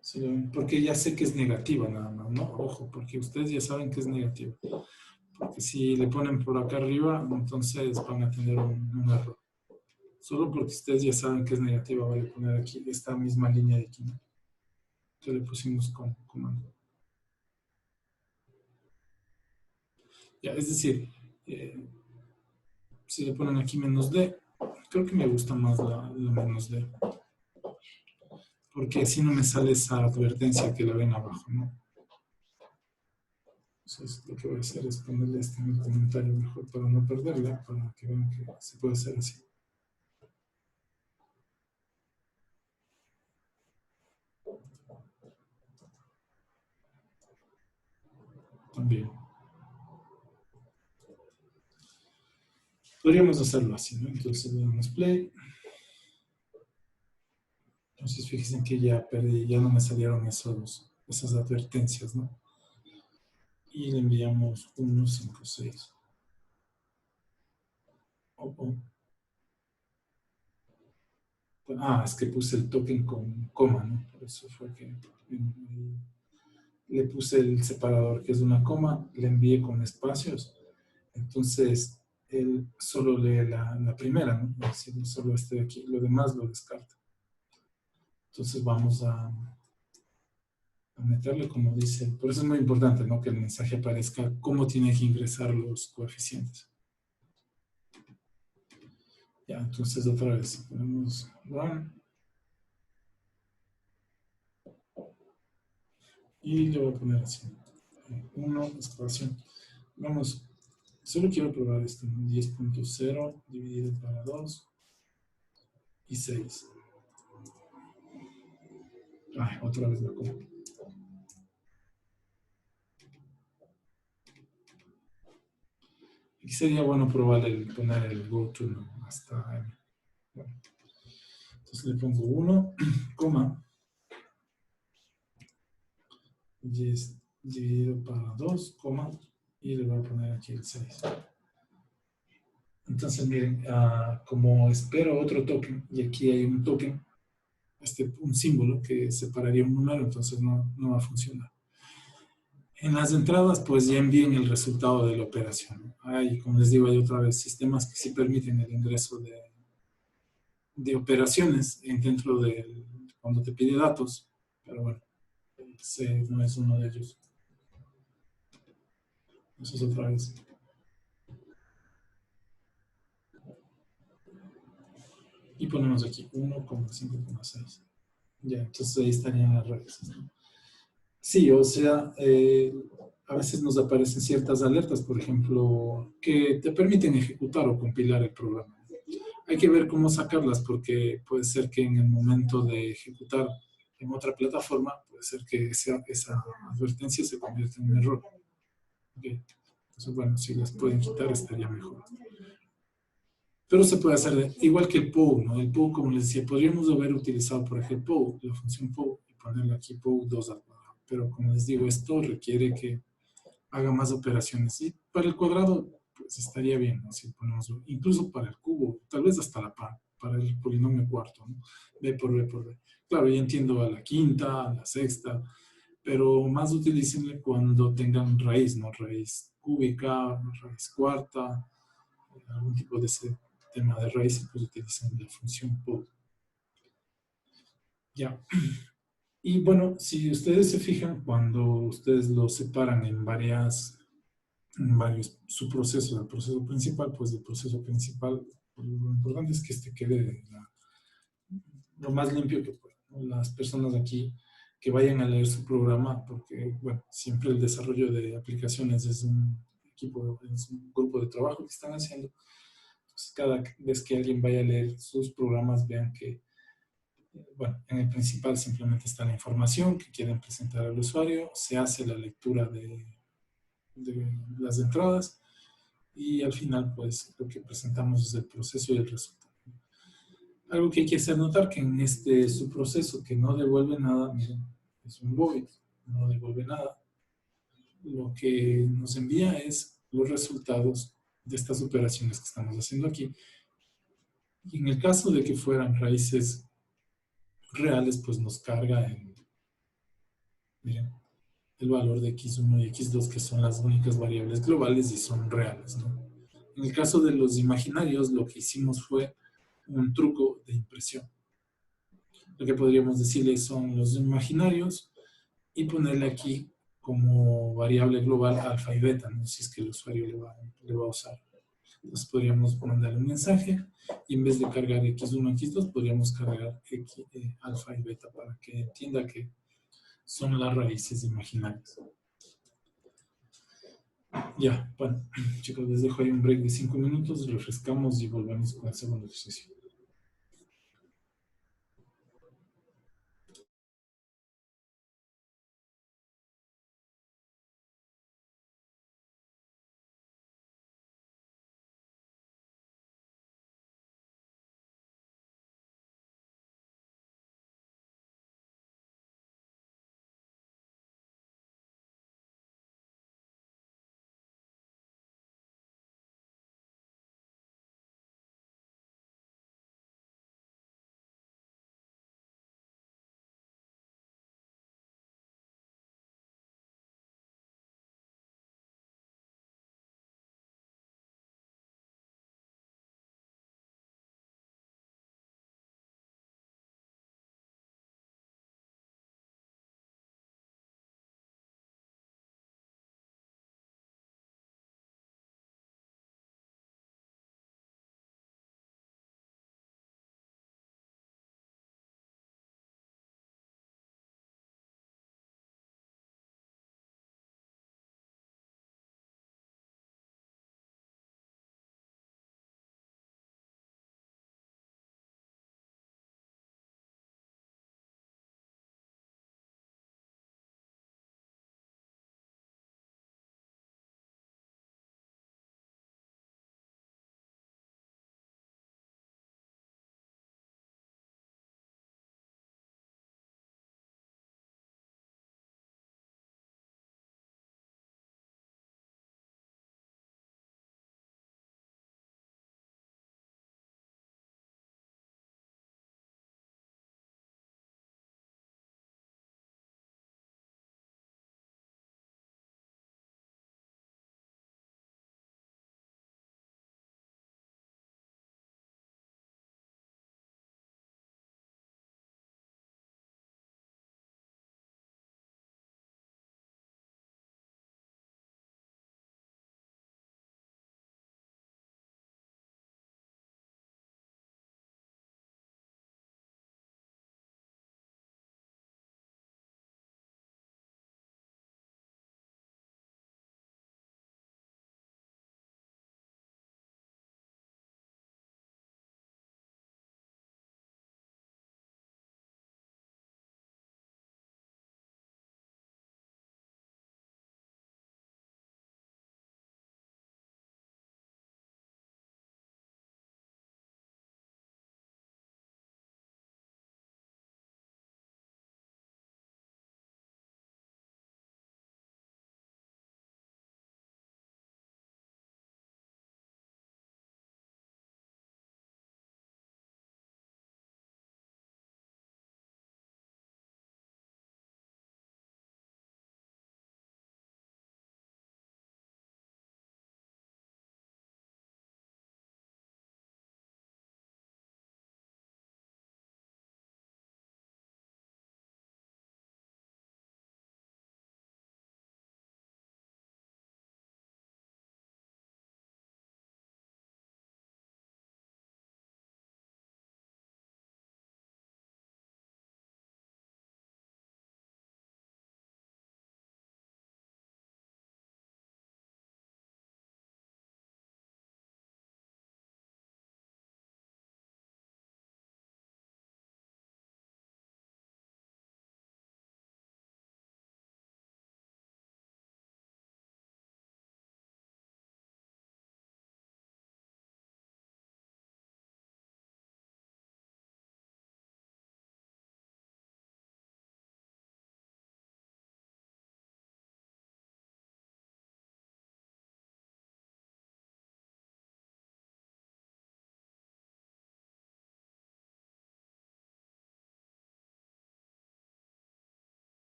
Sí, porque ya sé que es negativa nada más, ¿no? Ojo, porque ustedes ya saben que es negativa. Porque si le ponen por acá arriba, entonces van a tener un error. Solo porque ustedes ya saben que es negativa, vale poner aquí esta misma línea de aquí, ¿no? Que le pusimos con comando. Ya, es decir, si le ponen aquí menos D, creo que me gusta más la menos D. Porque así no me sale esa advertencia que la ven abajo, ¿no? Entonces lo que voy a hacer es ponerle este en el comentario mejor para no perderla, para que vean que se puede hacer así. También. Podríamos hacerlo así, ¿no? Entonces le damos play. Entonces fíjense que ya perdí, ya no me salieron esas advertencias, ¿no? Y le enviamos 1, 5, 6. Es que puse el token con coma, ¿no? Por eso fue que le puse el separador que es una coma, le envié con espacios. Entonces, él solo lee la primera, ¿no? Es decir, solo este de aquí, lo demás lo descarta. Entonces vamos a meterle como dice, por eso es muy importante, ¿no? Que el mensaje aparezca cómo tiene que ingresar los coeficientes. Ya, entonces otra vez ponemos run y le voy a poner así, 1, exclamación. Vamos, solo quiero probar esto, 10.0 dividido para 2 y 6. Ay, otra vez la como. Aquí sería bueno probar poner el goto, ¿no? Hasta M. Bueno, entonces le pongo 1, coma, 10 dividido para 2, coma, y le voy a poner aquí el 6. Entonces, miren, como espero otro token, y aquí hay un token, un símbolo que separaría un número, entonces no va a funcionar. En las entradas, pues ya envíen el resultado de la operación. Hay, como les digo, hay otra vez sistemas que sí permiten el ingreso de operaciones dentro de cuando te pide datos, pero bueno, ese no es uno de ellos. Eso es otra vez. Y ponemos aquí 1,5,6. Ya, entonces ahí estarían las raíces, ¿no? Sí, o sea, a veces nos aparecen ciertas alertas, por ejemplo, que te permiten ejecutar o compilar el programa. Hay que ver cómo sacarlas porque puede ser que en el momento de ejecutar en otra plataforma, puede ser que esa advertencia se convierta en un error. Okay. Entonces, bueno, si las pueden quitar estaría mejor. Pero se puede hacer igual que el POW, ¿no? El POW, como les decía, podríamos haber utilizado, por ejemplo, POW, la función POW, y ponerle aquí POW 2 al cuadrado. Pero como les digo, esto requiere que haga más operaciones. Y para el cuadrado, pues estaría bien, ¿no? Si ponemos, incluso para el cubo, tal vez hasta la par, para el polinomio cuarto, ¿no? B por B por B. Claro, ya entiendo a la quinta, a la sexta, pero más utilícenle cuando tengan raíz, ¿no? Raíz cúbica, raíz cuarta, algún tipo de ese tema de raíz, pues utilizan la función POW. Ya. Y bueno, si ustedes se fijan, cuando ustedes lo separan en varios subprocesos, el proceso principal, pues el proceso principal, lo importante es que este quede lo más limpio que pueda, ¿no? Las personas aquí que vayan a leer su programa, porque, bueno, siempre el desarrollo de aplicaciones es un equipo, es un grupo de trabajo que están haciendo. Entonces, cada vez que alguien vaya a leer sus programas, vean que, bueno, en el principal simplemente está la información que quieren presentar al usuario, se hace la lectura de las entradas y al final, pues, lo que presentamos es el proceso y el resultado. Algo que hay que hacer notar que en este subproceso que no devuelve nada, miren, es un void, no devuelve nada. Lo que nos envía es los resultados de estas operaciones que estamos haciendo aquí. Y en el caso de que fueran raíces reales, pues nos carga miren, el valor de x1 y x2, que son las únicas variables globales y son reales, ¿no? En el caso de los imaginarios, lo que hicimos fue un truco de impresión. Lo que podríamos decirle son los imaginarios y ponerle aquí como variable global alfa y beta, ¿no? Si es que el usuario le va a usar. Entonces podríamos mandarle un mensaje y en vez de cargar x1, x2, podríamos cargar alfa y beta para que entienda que son las raíces imaginarias. Ya, bueno, chicos, les dejo ahí un break de 5 minutos, refrescamos y volvemos con el segundo ejercicio.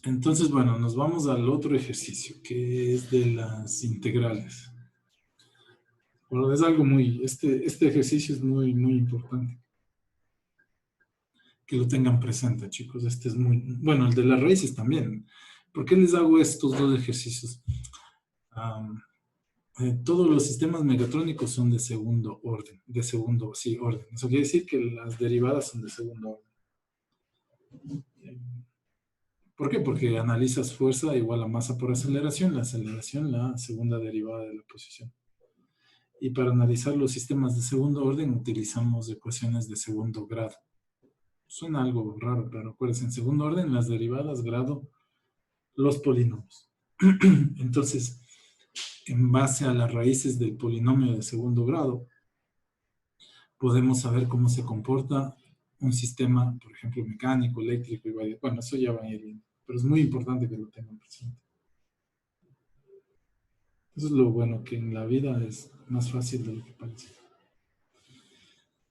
Entonces, bueno, nos vamos al otro ejercicio, que es de las integrales. Bueno, es algo este ejercicio es muy importante que lo tengan presente, chicos. Este es bueno, el de las raíces también. ¿Por qué les hago estos dos ejercicios? Todos los sistemas megatrónicos son de segundo orden, sí, orden. Eso quiere decir que las derivadas son de segundo orden. ¿Por qué? Porque analizas fuerza igual a masa por aceleración, la aceleración, la segunda derivada de la posición. Y para analizar los sistemas de segundo orden utilizamos ecuaciones de segundo grado. Suena algo raro, pero acuérdense, en segundo orden las derivadas, grado, los polinomios. Entonces, en base a las raíces del polinomio de segundo grado, podemos saber cómo se comporta un sistema, por ejemplo, mecánico, eléctrico y varios. Bueno, eso ya va a ir bien, pero es muy importante que lo tengan presente. Eso es lo bueno, que en la vida es más fácil de lo que parece.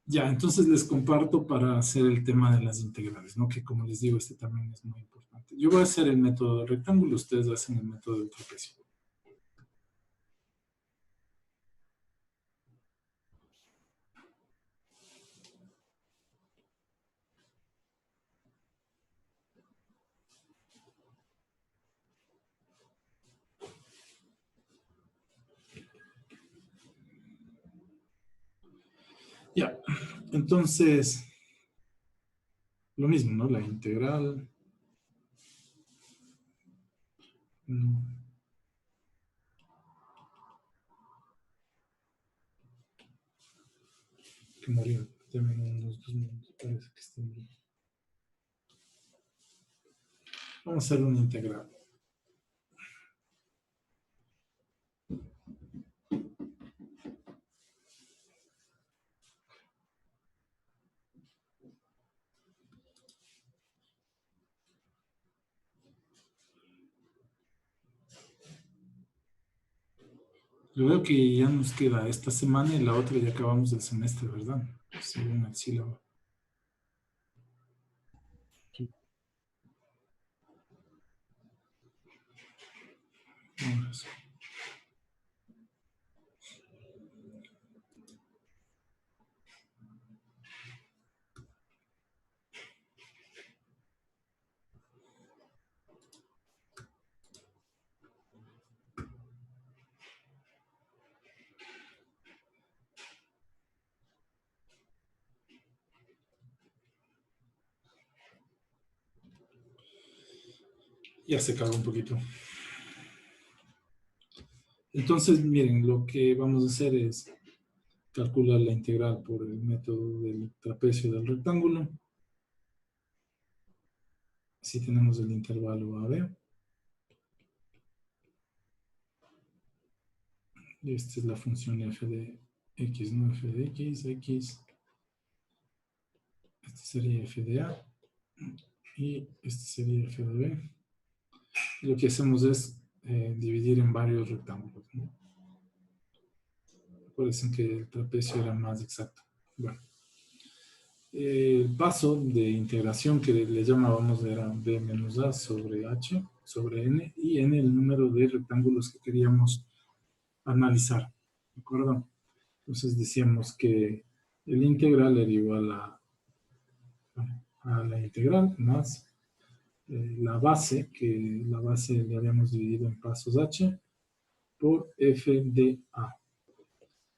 Ya, entonces les comparto para hacer el tema de las integrales, ¿no? Que como les digo, este también es muy importante. Yo voy a hacer el método del rectángulo, ustedes hacen el método del trapecio. Ya, entonces, lo mismo, ¿no? La integral. Que murió. También unos 2 minutos, parece que está muriendo. Vamos a hacer una integral. Yo veo que ya nos queda esta semana y la otra ya acabamos el semestre, ¿verdad? Según el sílabo. Vamos. Ya se acabó un poquito. Entonces, miren, lo que vamos a hacer es calcular la integral por el método del trapecio del rectángulo. Si tenemos el intervalo AB. Y esta es la función f de x, ¿no? F de x, x. Este sería f de a. Y este sería f de b. Y lo que hacemos es dividir en varios rectángulos, ¿no? Acuérdense que el trapecio era más exacto. Bueno. El paso de integración que le llamábamos era b menos a sobre h sobre n y n el número de rectángulos que queríamos analizar, ¿de acuerdo? Entonces decíamos que el integral era igual a la integral más la base, que la base le habíamos dividido en pasos h por f de a.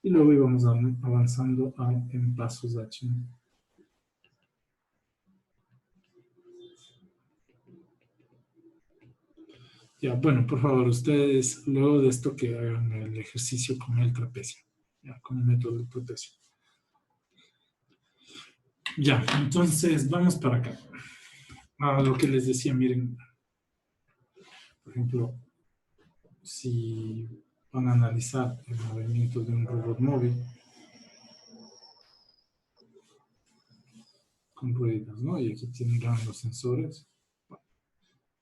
Y luego íbamos avanzando en pasos h, ¿no? Ya, bueno, por favor, ustedes luego de esto que hagan el ejercicio con el trapecio, ya, con el método del trapecio. Ya, entonces vamos para acá. A lo que les decía, miren, por ejemplo, si van a analizar el movimiento de un robot móvil con ruedas, ¿no? Y aquí tendrán los sensores.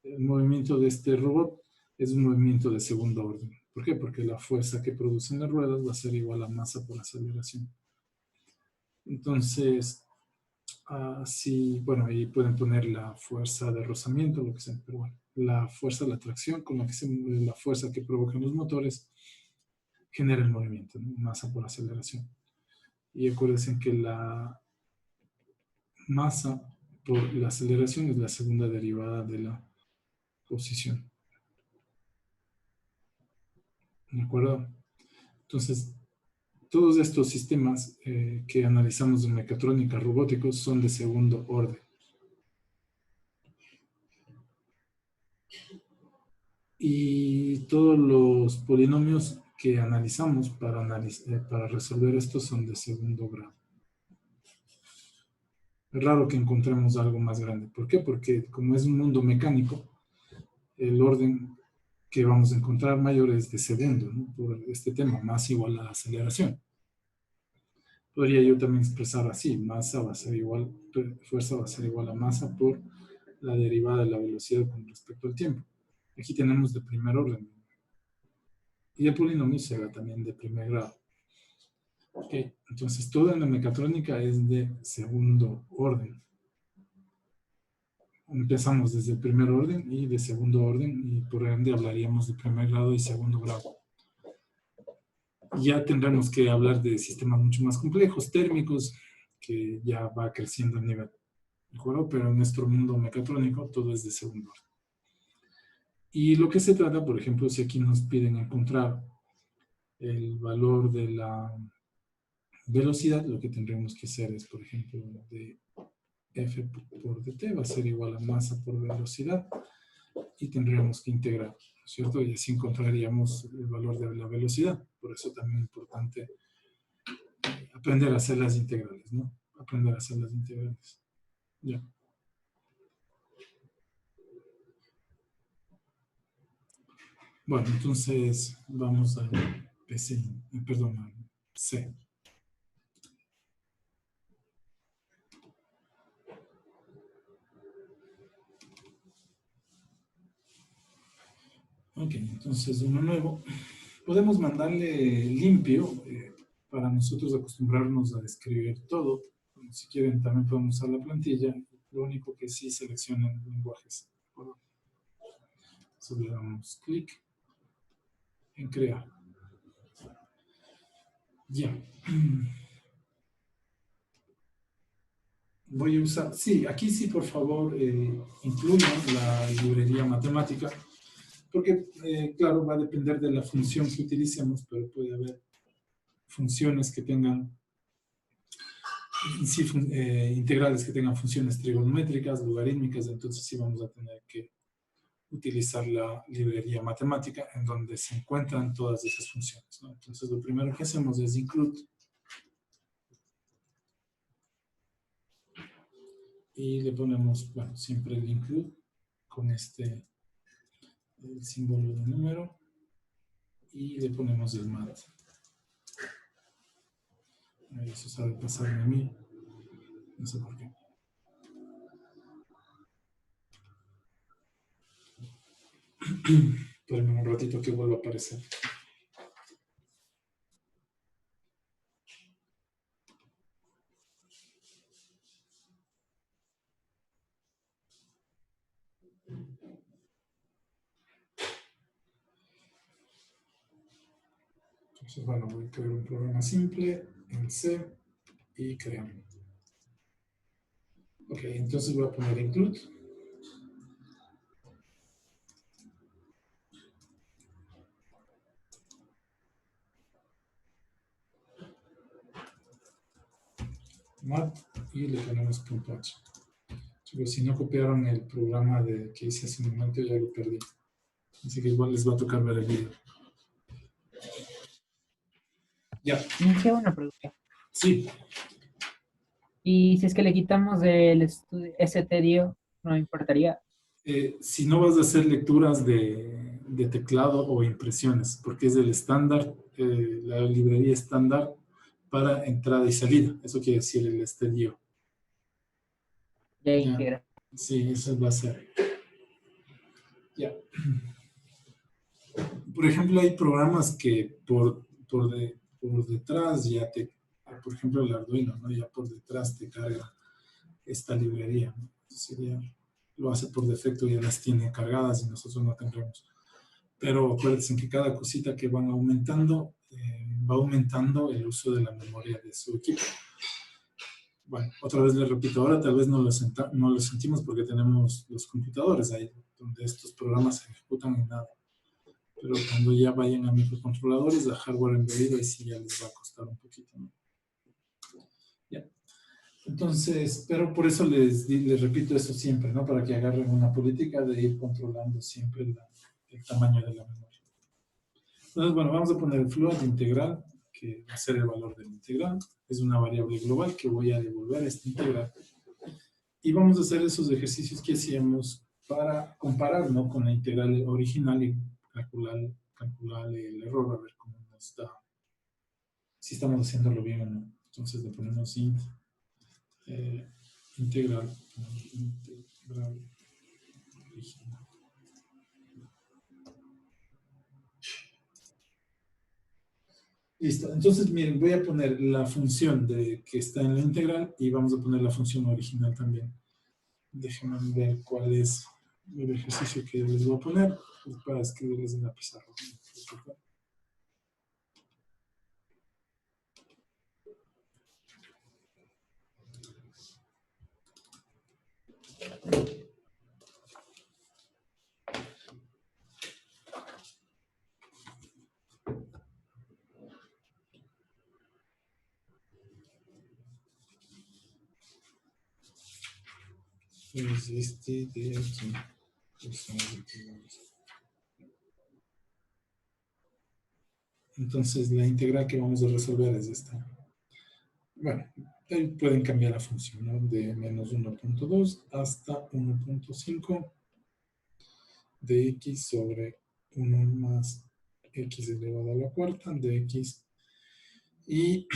El movimiento de este robot es un movimiento de segundo orden. ¿Por qué? Porque la fuerza que producen las ruedas va a ser igual a masa por aceleración. Entonces, sí, bueno, ahí pueden poner la fuerza de rozamiento, lo que sea, pero bueno. la fuerza, la tracción, con la que la fuerza que provocan los motores genera el movimiento, ¿no? Masa por aceleración. Y acuérdense que la masa por la aceleración es la segunda derivada de la posición. ¿De acuerdo? Entonces, todos estos sistemas que analizamos en mecatrónica robóticos son de segundo orden. Y todos los polinomios que analizamos para resolver esto son de segundo grado. Es raro que encontremos algo más grande. ¿Por qué? Porque como es un mundo mecánico, el orden que vamos a encontrar mayor es de segundo, ¿no? Por este tema, masa igual a aceleración. Podría yo también expresar así, masa va a ser igual, fuerza va a ser igual a masa por la derivada de la velocidad con respecto al tiempo. Aquí tenemos de primer orden. Y el polinomio será también de primer grado. Ok, entonces todo en la mecatrónica es de segundo orden. Empezamos desde el primer orden y de segundo orden, y por ende hablaríamos de primer grado y segundo grado. Ya tendremos que hablar de sistemas mucho más complejos, térmicos, que ya va creciendo el nivel. ¿De acuerdo? Pero en nuestro mundo mecatrónico todo es de segundo orden. Y lo que se trata, por ejemplo, si aquí nos piden encontrar el valor de la velocidad, lo que tendremos que hacer es, por ejemplo, de F por dt va a ser igual a masa por velocidad, y tendríamos que integrar, ¿no es cierto? Y así encontraríamos el valor de la velocidad. Por eso también es importante aprender a hacer las integrales, ¿no? Aprender a hacer las integrales. Ya. Bueno, entonces vamos al PC, perdón, al C. Ok, entonces uno nuevo. Podemos mandarle limpio para nosotros acostumbrarnos a escribir todo. Si quieren, también podemos usar la plantilla. Lo único que sí seleccionen lenguajes. Solo le damos clic en crear. Ya. Voy a usar, sí, aquí sí, por favor, incluyan la librería matemática, porque, claro, va a depender de la función que utilicemos, pero puede haber funciones que tengan, sí, integrales que tengan funciones trigonométricas, logarítmicas, entonces sí vamos a tener que utilizar la librería matemática en donde se encuentran todas esas funciones, ¿no? Entonces lo primero que hacemos es include, y le ponemos, bueno, siempre el include con el símbolo de número, y le ponemos el mat. Eso sabe pasarme a mí, no sé por qué. Espérenme un ratito que vuelva a aparecer. Entonces, bueno, voy a crear un programa simple en C y creamos. Ok, entonces voy a poner include. Mat y le ponemos punto H. Pero si no copiaron el programa que hice hace un momento, ya lo perdí. Así que igual les va a tocar ver el video. Ya. Me queda una pregunta. Sí. Y si es que le quitamos el ese tedio, ¿no importaría? Si no vas a hacer lecturas de teclado o impresiones, porque es el estándar, la librería estándar para entrada y salida. Eso quiere decir el estadio. Ya Ya. integra. Sí, eso va a ser. Ya. Por ejemplo, hay programas que por detrás ya por ejemplo, el Arduino, ¿no? Ya por detrás te carga esta librería, ¿no? Sería lo hace por defecto, ya las tiene cargadas y nosotros no tendremos. Pero acuérdense que cada cosita que van aumentando, va aumentando el uso de la memoria de su equipo. Bueno, otra vez les repito, ahora tal vez no lo sentimos porque tenemos los computadores ahí, donde estos programas se ejecutan en nada. Pero cuando ya vayan a microcontroladores, a hardware embebido, ahí sí ya les va a costar un poquito, ¿no? Ya. Entonces, pero por eso les repito eso siempre, ¿no? Para que agarren una política de ir controlando siempre el tamaño de la memoria. Entonces, bueno, vamos a poner el float integral, que va a ser el valor del integral. Es una variable global que voy a devolver a este integral. Y vamos a hacer esos ejercicios que hacíamos para comparar, ¿no? Con la integral original y calcular el error, a ver cómo nos da, si estamos haciéndolo bien o no. Entonces le ponemos int integral original. Listo, entonces miren, voy a poner la función que está en la integral y vamos a poner la función original también. Déjenme ver cuál es el ejercicio que les voy a poner para escribirles en la pizarra. Es este de aquí. Entonces la integral que vamos a resolver es esta. Bueno, ahí pueden cambiar la función, ¿no? De menos 1.2 hasta 1.5 de x sobre 1 más x elevado a la cuarta de x. Y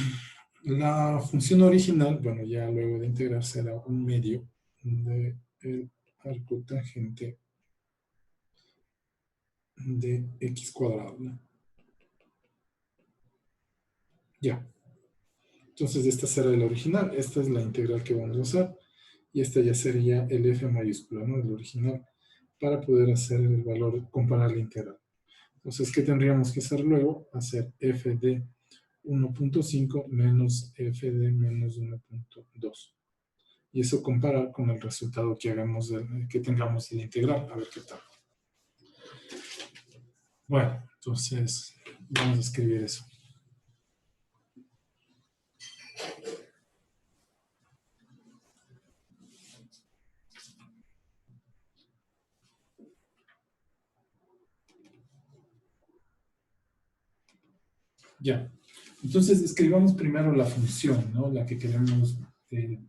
la función original, bueno, ya luego de integrar será un medio de el arco tangente de x cuadrado, ¿no? Ya. Entonces esta será el original, esta es la integral que vamos a usar y esta ya sería el f mayúscula, ¿no? El original, para poder hacer el valor, comparar la integral. Entonces, ¿qué tendríamos que hacer luego? Hacer f de 1.5 menos f de menos 1.2. Y eso comparar con el resultado que que tengamos de la integral, a ver qué tal. Bueno, entonces vamos a escribir eso. Ya. Entonces escribamos primero la función, ¿no? La que queremos,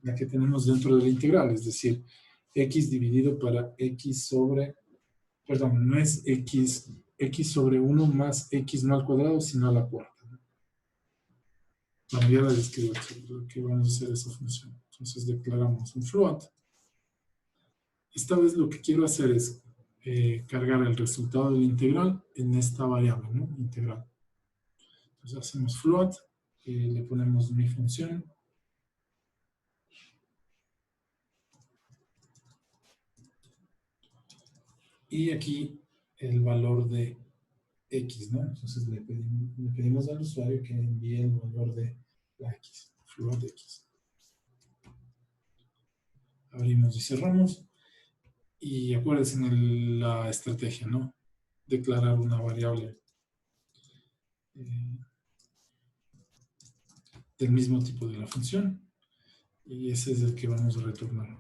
la que tenemos dentro de la integral, es decir, x dividido para x sobre, perdón, no es x sobre 1 más x no al cuadrado, sino a la cuarta. Bueno, ya la describo aquí, que vamos a hacer esa función. Entonces declaramos un float. Esta vez lo que quiero hacer es cargar el resultado de la integral en esta variable, ¿no? Integral. Entonces hacemos float, le ponemos mi función. Y aquí el valor de x, ¿no? Entonces le pedimos al usuario que envíe el valor de la x, float x. Abrimos y cerramos. Y acuérdense en la estrategia, ¿no? Declarar una variable del mismo tipo de la función. Y ese es el que vamos a retornar.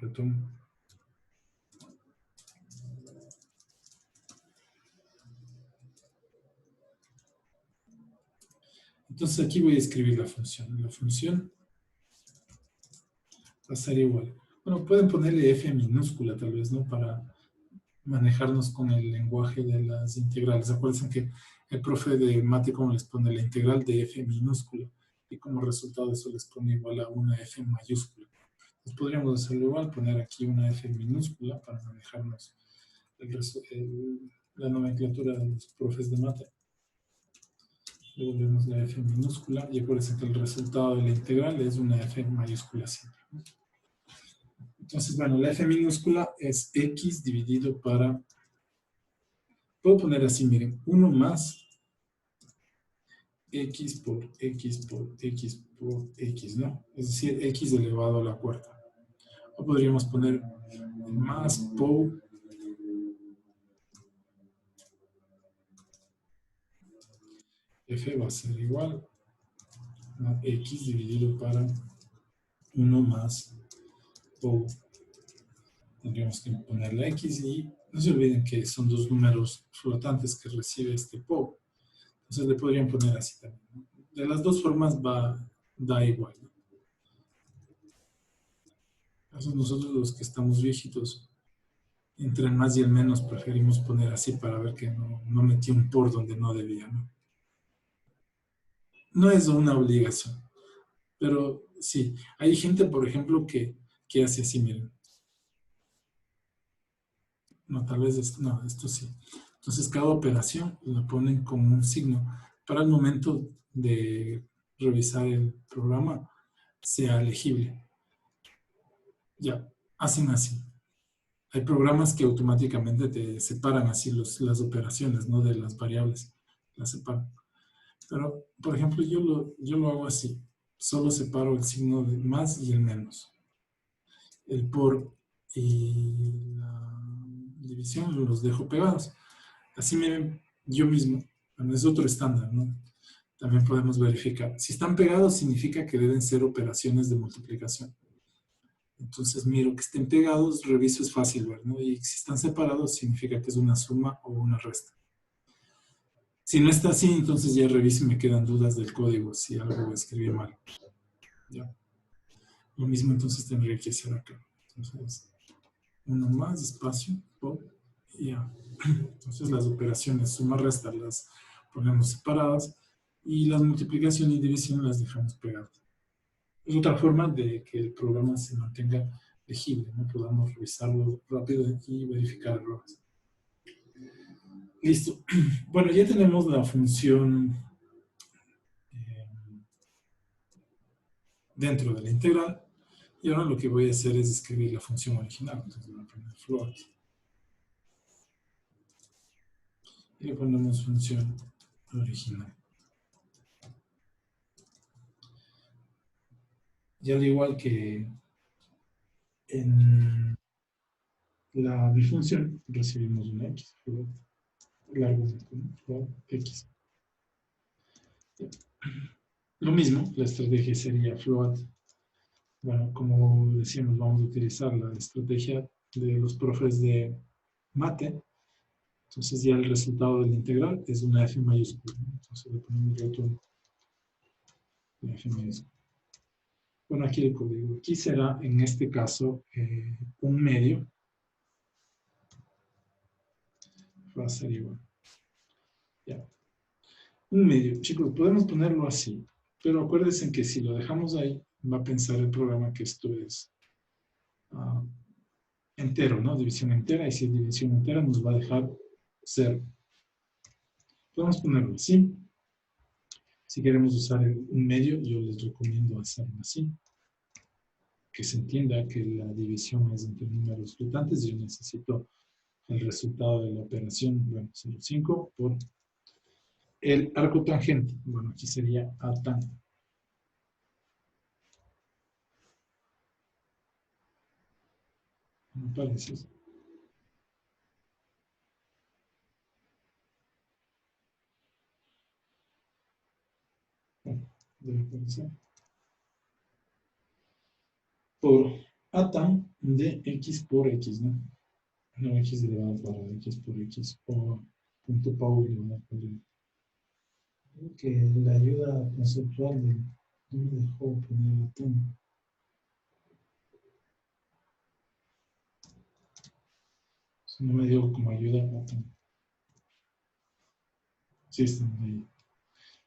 Entonces aquí voy a escribir la función. La función va a ser igual. Bueno, pueden ponerle f minúscula tal vez, ¿no? Para manejarnos con el lenguaje de las integrales. Acuérdense que el profe de mate como les pone la integral de f minúscula y como resultado eso les pone igual a una f mayúscula. Entonces podríamos hacerlo igual, poner aquí una f minúscula para manejarnos la nomenclatura de los profes de mate. Luego vemos la f minúscula y acuérdense que el resultado de la integral es una f mayúscula siempre. Entonces, bueno, la F minúscula es X dividido para, puedo poner así, miren, 1 más X por X por X por X, ¿no? Es decir, X elevado a la cuarta. O podríamos poner más POW F va a ser igual a X dividido para 1 más POW. Tendríamos que poner la X y no se olviden que son dos números flotantes que recibe este POW. Entonces le podrían poner así también, ¿no? De las dos formas da igual, ¿no? Nosotros los que estamos viejitos, entre el más y el menos preferimos poner así para ver que no metí un por donde no debía, ¿no? No es una obligación, pero sí. Hay gente, por ejemplo, que hace así, miren. No, tal vez, no, esto sí. Entonces, cada operación la ponen como un signo para el momento de revisar el programa sea legible. Ya, hacen así. Hay programas que automáticamente te separan así las operaciones, ¿no? De las variables. Las separan. Pero, por ejemplo, yo lo hago así. Solo separo el signo de más y el menos. El por y la división los dejo pegados. Así miren, yo mismo, bueno, es otro estándar, ¿no? También podemos verificar. Si están pegados, significa que deben ser operaciones de multiplicación. Entonces miro que estén pegados, reviso, es fácil ver, ¿no? Y si están separados, significa que es una suma o una resta. Si no está así, entonces ya reviso y me quedan dudas del código, si algo escribí mal. ¿Ya? Lo mismo entonces tendría que hacer acá. Entonces, uno más, espacio, pop, y ya. Entonces las operaciones suma, resta las ponemos separadas y las multiplicación y división las dejamos pegadas. Es otra forma de que el programa se mantenga legible, ¿no? Podamos revisarlo rápido y verificar errores. Listo. Bueno, ya tenemos la función dentro de la integral y ahora lo que voy a hacer es escribir la función original. Entonces voy a poner float y le ponemos función original. Y al igual que en la bifunción recibimos una X, float, largo, float, X. Lo mismo, la estrategia sería float. Bueno, como decíamos, vamos a utilizar la estrategia de los profes de mate. Entonces ya el resultado del integral es una F mayúscula. Entonces le ponemos rotundo. La F mayúscula. Bueno, aquí el código. Aquí será, en este caso, un medio. Va a ser igual. Ya. Un medio. Chicos, podemos ponerlo así. Pero acuérdense que si lo dejamos ahí, va a pensar el programa que esto es entero, ¿no? División entera. Y si es división entera, nos va a dejar 0. Podemos ponerlo así. Si queremos usar un medio, yo les recomiendo hacerlo así. Que se entienda que la división es entre números flotantes. Yo necesito el resultado de la operación, bueno, 0,5 por el arco tangente. Bueno, aquí sería A tan. ¿Me parece eso? Bueno, debe aparecer. Por A tan de X por X, ¿no? No X elevado para X por X o punto Paul elevado por Y. Creo que la ayuda conceptual no me dejó poner A tan. No me dio como ayuda A tan. Sí, están ahí.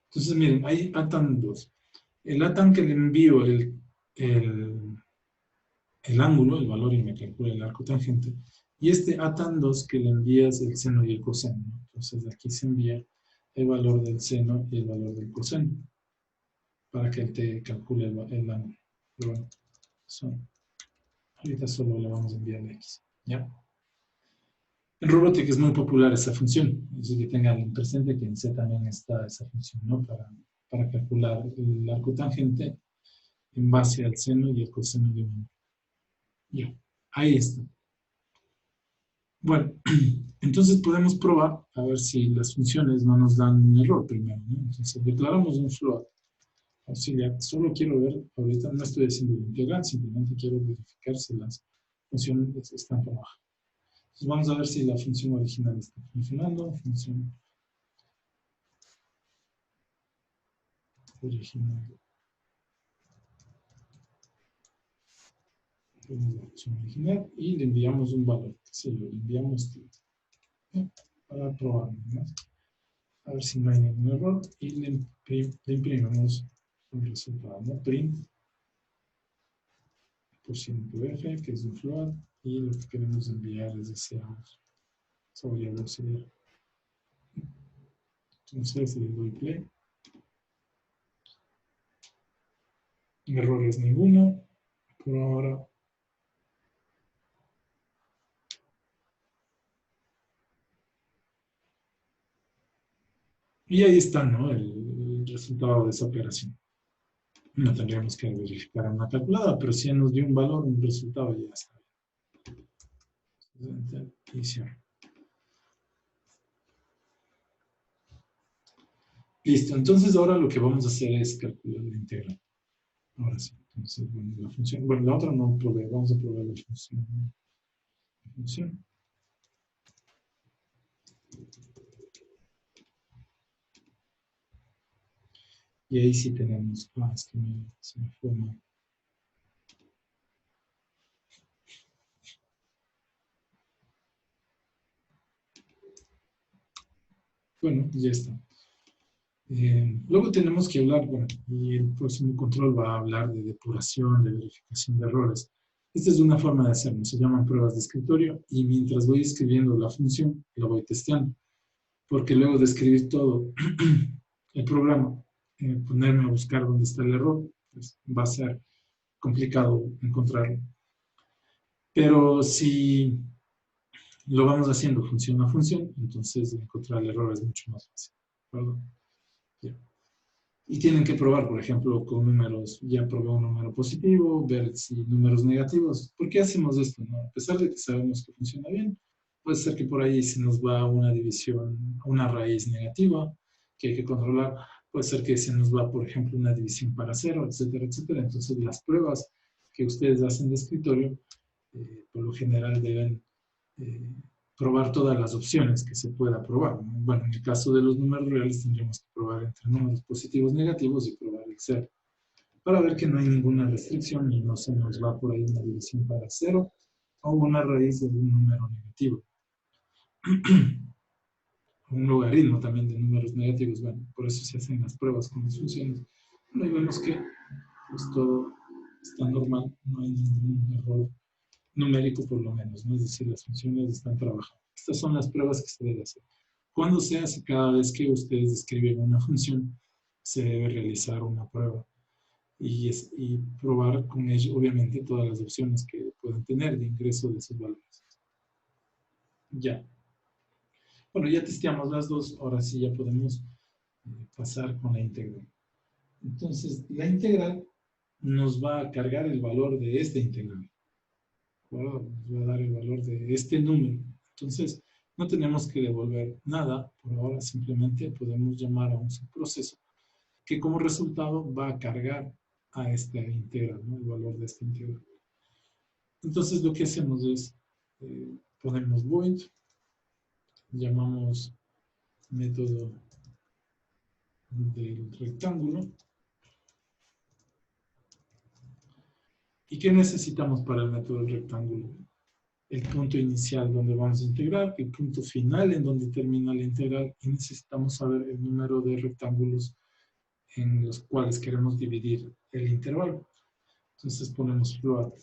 Entonces, miren, hay ATAN 2. El ATAN que le envío el ángulo, el valor, y me calcula el arco tangente. Y este ATAN 2 que le envías el seno y el coseno, ¿no? Entonces, aquí se envía el valor del seno y el valor del coseno para que él te calcule el ángulo. Pero bueno, son Ahorita solo le vamos a enviar la X. ¿Ya? En Robotic es muy popular esa función, así que tengan presente que en C también está esa función, ¿no? Para calcular el arco tangente en base al seno y el coseno de un ángulo. Ya, ahí está. Bueno, entonces podemos probar a ver si las funciones no nos dan un error primero, ¿no? Entonces declaramos un float auxiliar. Solo quiero ver, ahorita no estoy haciendo la integral, simplemente quiero verificar si las funciones están trabajando. Entonces vamos a ver si la función original está funcionando. Función original. Tenemos la función original y le enviamos un valor. Sí, le enviamos para probar, ¿no? A ver si no hay ningún error y le imprimimos un resultado, ¿no? Print %f, que es un float, y lo que queremos enviar es ese sobre el auxiliar. Entonces le doy play. Errores ninguno por ahora. Y ahí está, ¿no? El resultado de esa operación. No tendríamos que verificar una calculadora, pero si nos dio un valor, un resultado, ya está. Iniciar. Listo, entonces ahora lo que vamos a hacer es calcular la integral. Ahora sí, entonces, bueno, la función, bueno, la otra no probé, vamos a probar la función. La función. Y ahí sí tenemos, es que se me fue mal. Bueno, ya está. Luego tenemos que hablar, bueno, y el próximo control va a hablar de depuración, de verificación de errores. Esta es una forma de hacerlo, se llaman pruebas de escritorio y mientras voy escribiendo la función, la voy testeando, porque luego de escribir todo el programa, ponerme a buscar dónde está el error, pues va a ser complicado encontrarlo. Pero si lo vamos haciendo función a función, entonces encontrar el error es mucho más fácil, ¿verdad? Ya. Y tienen que probar, por ejemplo, con números, ya probé un número positivo, ver si números negativos. ¿Por qué hacemos esto? ¿No? A pesar de que sabemos que funciona bien, puede ser que por ahí se nos va una división, una raíz negativa que hay que controlar. Puede ser que se nos va, por ejemplo, una división para cero, etcétera, etcétera. Entonces, las pruebas que ustedes hacen de escritorio, por lo general deben eh, probar todas las opciones que se pueda probar, ¿no? Bueno, en el caso de los números reales tendríamos que probar entre números positivos, negativos y probar el cero, para ver que no hay ninguna restricción y no se nos va por ahí una división para cero o una raíz de un número negativo. Un logaritmo también de números negativos, bueno, por eso se hacen las pruebas con las funciones. Bueno, y vemos que pues, todo está normal, no hay ningún error numérico por lo menos, ¿no? Es decir, las funciones están trabajando. Estas son las pruebas que se deben hacer. ¿Cuándo se hace? Cada vez que ustedes escriben una función, se debe realizar una prueba y probar con ello, obviamente, todas las opciones que pueden tener de ingreso de esos valores. Ya. Bueno, ya testeamos las dos, ahora sí ya podemos pasar con la integral. Entonces, la integral nos va a cargar el valor de esta integral. Nos va a dar el valor de este número. Entonces, no tenemos que devolver nada, por ahora simplemente podemos llamar a un subproceso que como resultado va a cargar a esta integral, ¿no? El valor de esta integral. Entonces, lo que hacemos es, ponemos void, llamamos método del rectángulo. ¿Y qué necesitamos para el método del rectángulo? El punto inicial donde vamos a integrar, el punto final en donde termina la integral y necesitamos saber el número de rectángulos en los cuales queremos dividir el intervalo. Entonces ponemos float.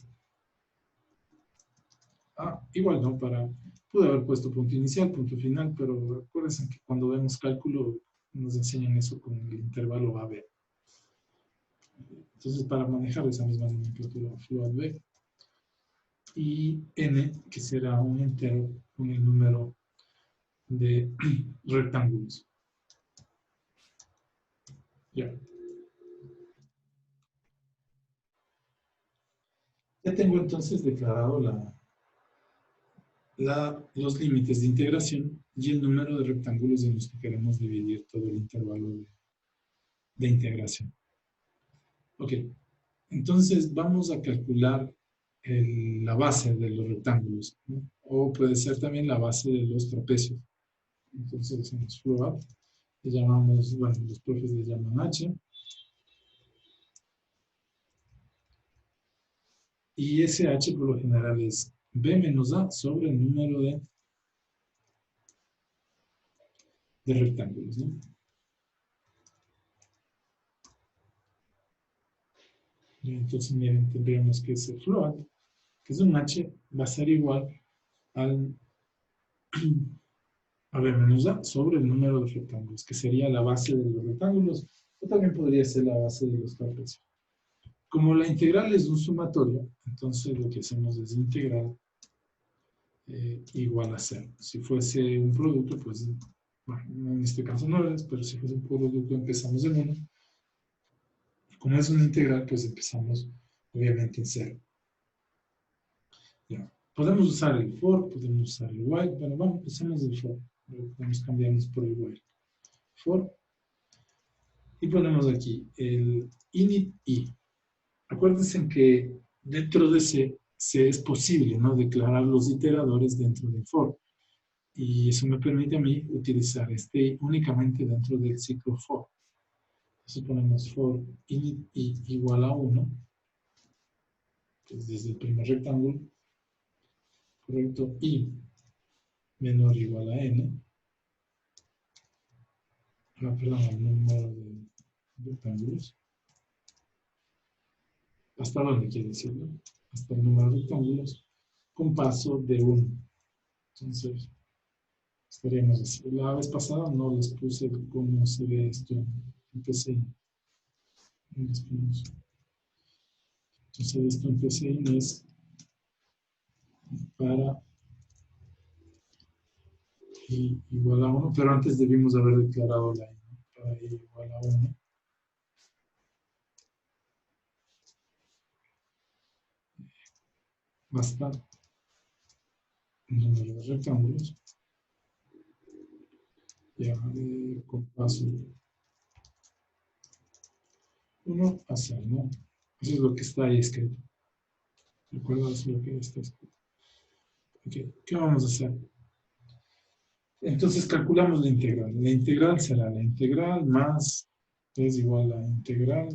Igual no, pude haber puesto punto inicial, punto final, pero acuérdense que cuando vemos cálculo nos enseñan eso con el intervalo AB. Entonces para manejar esa misma nomenclatura, float B. y n, que será un entero con el número de rectángulos. Ya. Ya tengo entonces declarado los límites de integración y el número de rectángulos en los que queremos dividir todo el intervalo de integración. Ok, entonces vamos a calcular la base de los rectángulos, ¿no? O puede ser también la base de los trapecios. Entonces hacemos float, le llamamos, bueno, los profes le llaman h, y ese h por lo general es b menos a sobre el número de rectángulos, ¿no? Y entonces, miren, tendríamos que ese float, que es un h, va a ser igual al a b menos a sobre el número de rectángulos, que sería la base de los rectángulos, o también podría ser la base de los trapecios. Como la integral es un sumatorio, entonces lo que hacemos es integral igual a 0. Si fuese un producto, pues, bueno, en este caso no es, pero si fuese un producto empezamos en 1. Como es una integral, pues empezamos obviamente en 0. Ya. Podemos usar el for, podemos usar el while, bueno, vamos, usemos el for. Podemos cambiarnos por el while. For. Y ponemos aquí el init i. Acuérdense que dentro de ese es posible, ¿no?, declarar los iteradores dentro del for. Y eso me permite a mí utilizar este únicamente dentro del ciclo for. Entonces ponemos for init i igual a 1, que es desde el primer rectángulo, correcto, i menor o igual a n, perdón, el número de rectángulos. ¿Hasta dónde quiere decirlo? Hasta el número de rectángulos con paso de 1. Entonces, estaríamos así. La vez pasada no les puse cómo se ve esto en PCI. Entonces, esto en PCI es para i igual a 1, pero antes debimos haber declarado la i, ¿no? Para i igual a 1. Basta el número de rectángulos. Ya con paso 1 a 0, ¿no? Eso es lo que está ahí escrito. ¿Recuerdas eso es lo que está escrito? Ok, ¿qué vamos a hacer? Entonces calculamos la integral. La integral será la integral más es igual a integral,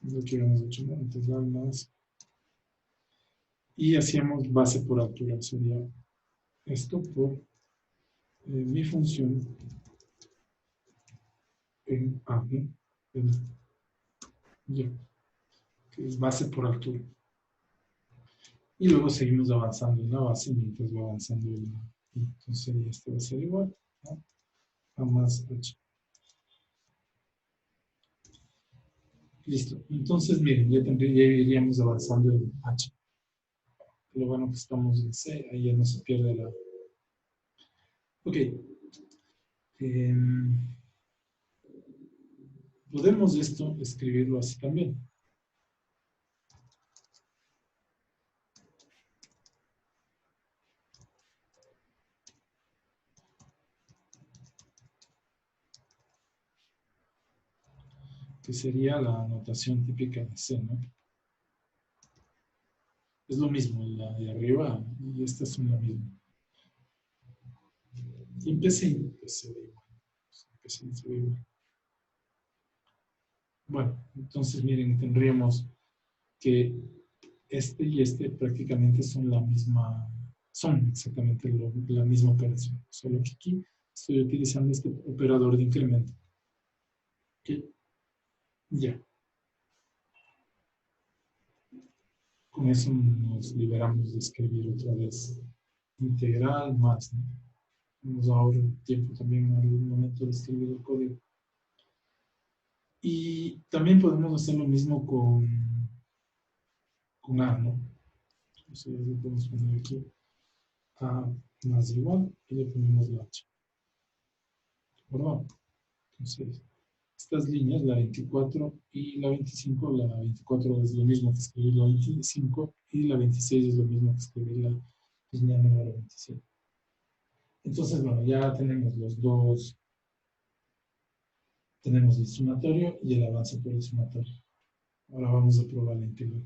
es lo que habíamos hecho, ¿no? Integral más, y hacíamos base por altura, sería esto por mi función en A, ¿no? Ya, que es base por altura. Y luego seguimos avanzando en la base mientras va avanzando en la. Entonces esto va a ser igual a más h. Listo. Entonces, miren, ya iríamos avanzando en h. Lo bueno que estamos en C, ahí ya no se pierde la. Ok. Podemos esto escribirlo así también. Que sería la notación típica de C, ¿no? Es lo mismo, la de arriba y esta son lo mismo. Y empecé igual. Bueno, entonces miren, tendríamos que este y este prácticamente son exactamente la misma operación, solo que aquí estoy utilizando este operador de incremento. ¿Ok? Ya. Con eso nos liberamos de escribir otra vez integral más, ¿no? Nos ahorra tiempo también en algún momento de escribir el código. Y también podemos hacer lo mismo con A, ¿no? Entonces le podemos poner aquí A más igual y le ponemos la H. ¿De acuerdo? Entonces, estas líneas, la 24 y la 25, la 24 es lo mismo que escribir la 25 y la 26 es lo mismo que escribir la línea número 27. Entonces, bueno, ya tenemos los dos, tenemos el sumatorio y el avance por el sumatorio. Ahora vamos a probar la integral.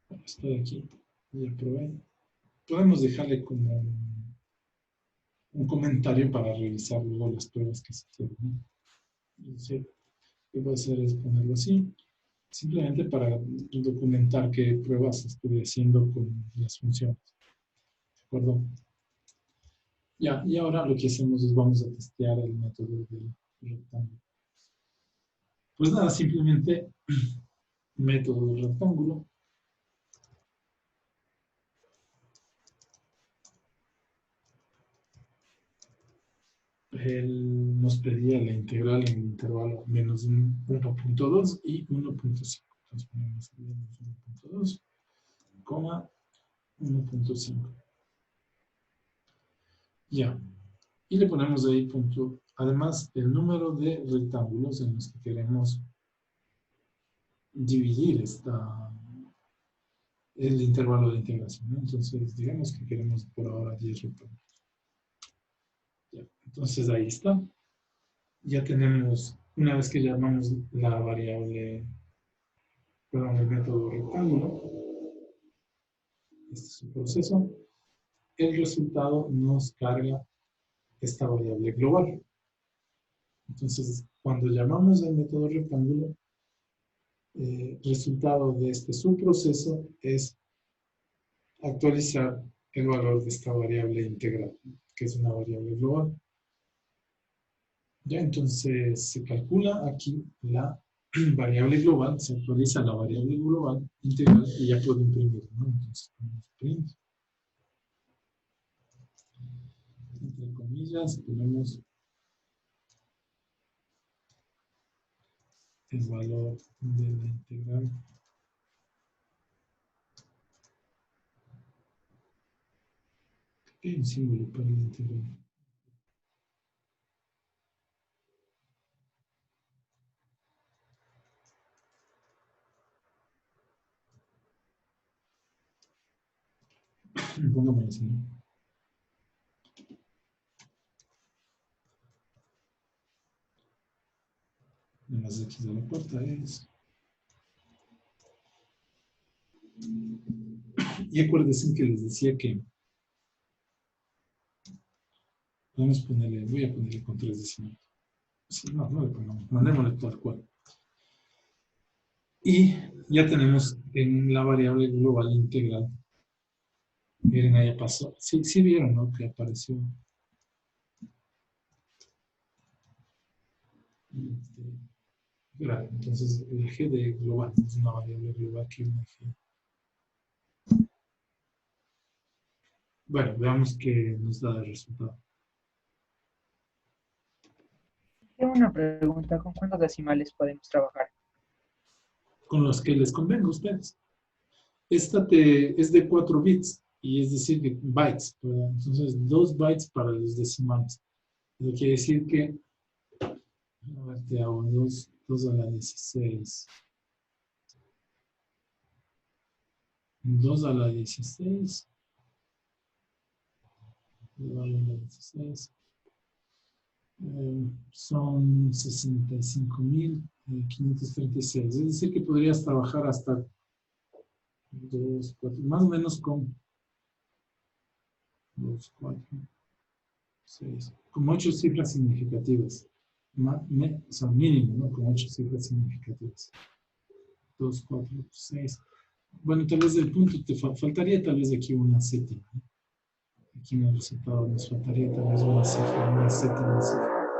Bueno, estoy aquí, ya probé. Podemos dejarle como un comentario para revisar luego las pruebas que se hicieron, ¿no? Entonces, lo que voy a hacer es ponerlo así, simplemente para documentar qué pruebas estuve haciendo con las funciones. ¿De acuerdo? Ya, y ahora lo que hacemos es vamos a testear el método del rectángulo. Pues nada, simplemente método del rectángulo. Él nos pedía la integral en el intervalo menos 1.2 y 1.5. Entonces ponemos menos 1.2, coma 1.5. Ya. Y le ponemos ahí punto. Además, el número de rectángulos en los que queremos dividir el intervalo de integración, ¿no? Entonces, digamos que queremos por ahora 10 rectángulos. Ya. Entonces, ahí está. Ya tenemos, una vez que llamamos la variable, perdón, el método rectángulo, este es el proceso, el resultado nos carga esta variable global. Entonces, cuando llamamos al método rectángulo, resultado de este subproceso es actualizar el valor de esta variable integral, que es una variable global. Ya, entonces se calcula aquí la variable global, se actualiza la variable global integral y ya puedo imprimir, ¿no? Entonces ponemos print. Entre comillas ponemos el valor de la integral. Hay un símbolo para la integral. Pongámoslo así, ¿no? Más x a la cuarta es. Y acuérdense que les decía que podemos ponerle, voy a ponerle con 3 decimales. Sí, no, no le pongamos, mandémosle tal cual. Y ya tenemos en la variable global integral. Miren, ahí pasó. Sí, sí vieron, ¿no? Que apareció. Entonces, el eje de global es una variable global que un eje. Bueno, veamos qué nos da el resultado. Tengo una pregunta, ¿con cuántos decimales podemos trabajar? Con los que les convenga a ustedes. Esta es de 4 bits, y es decir, de bytes, ¿verdad? Entonces, 2 bytes para los decimales. Eso quiere decir que, a ver, te hago 2 a la 16. 2 a la 16. 2 a la 16. Son 65.536. Es decir, que podrías trabajar hasta 2, 4, más o menos con 2, 4, 6, como 8 cifras significativas. O sea, mínimo, ¿no? Con 8 cifras significativas. 2, 4, 6. Bueno, tal vez del punto te faltaría tal vez aquí una séptima, ¿no? Aquí en el resultado nos faltaría tal vez una cifra, una séptima cifra.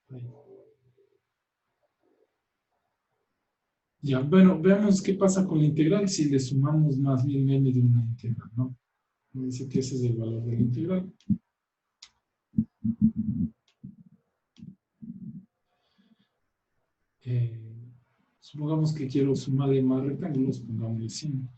Ahí. Ya, bueno, veamos qué pasa con la integral si le sumamos más bien n de una integral, ¿no? Me dice que ese es el valor de la integral. Supongamos que quiero sumarle más rectángulos, pongámosle 100.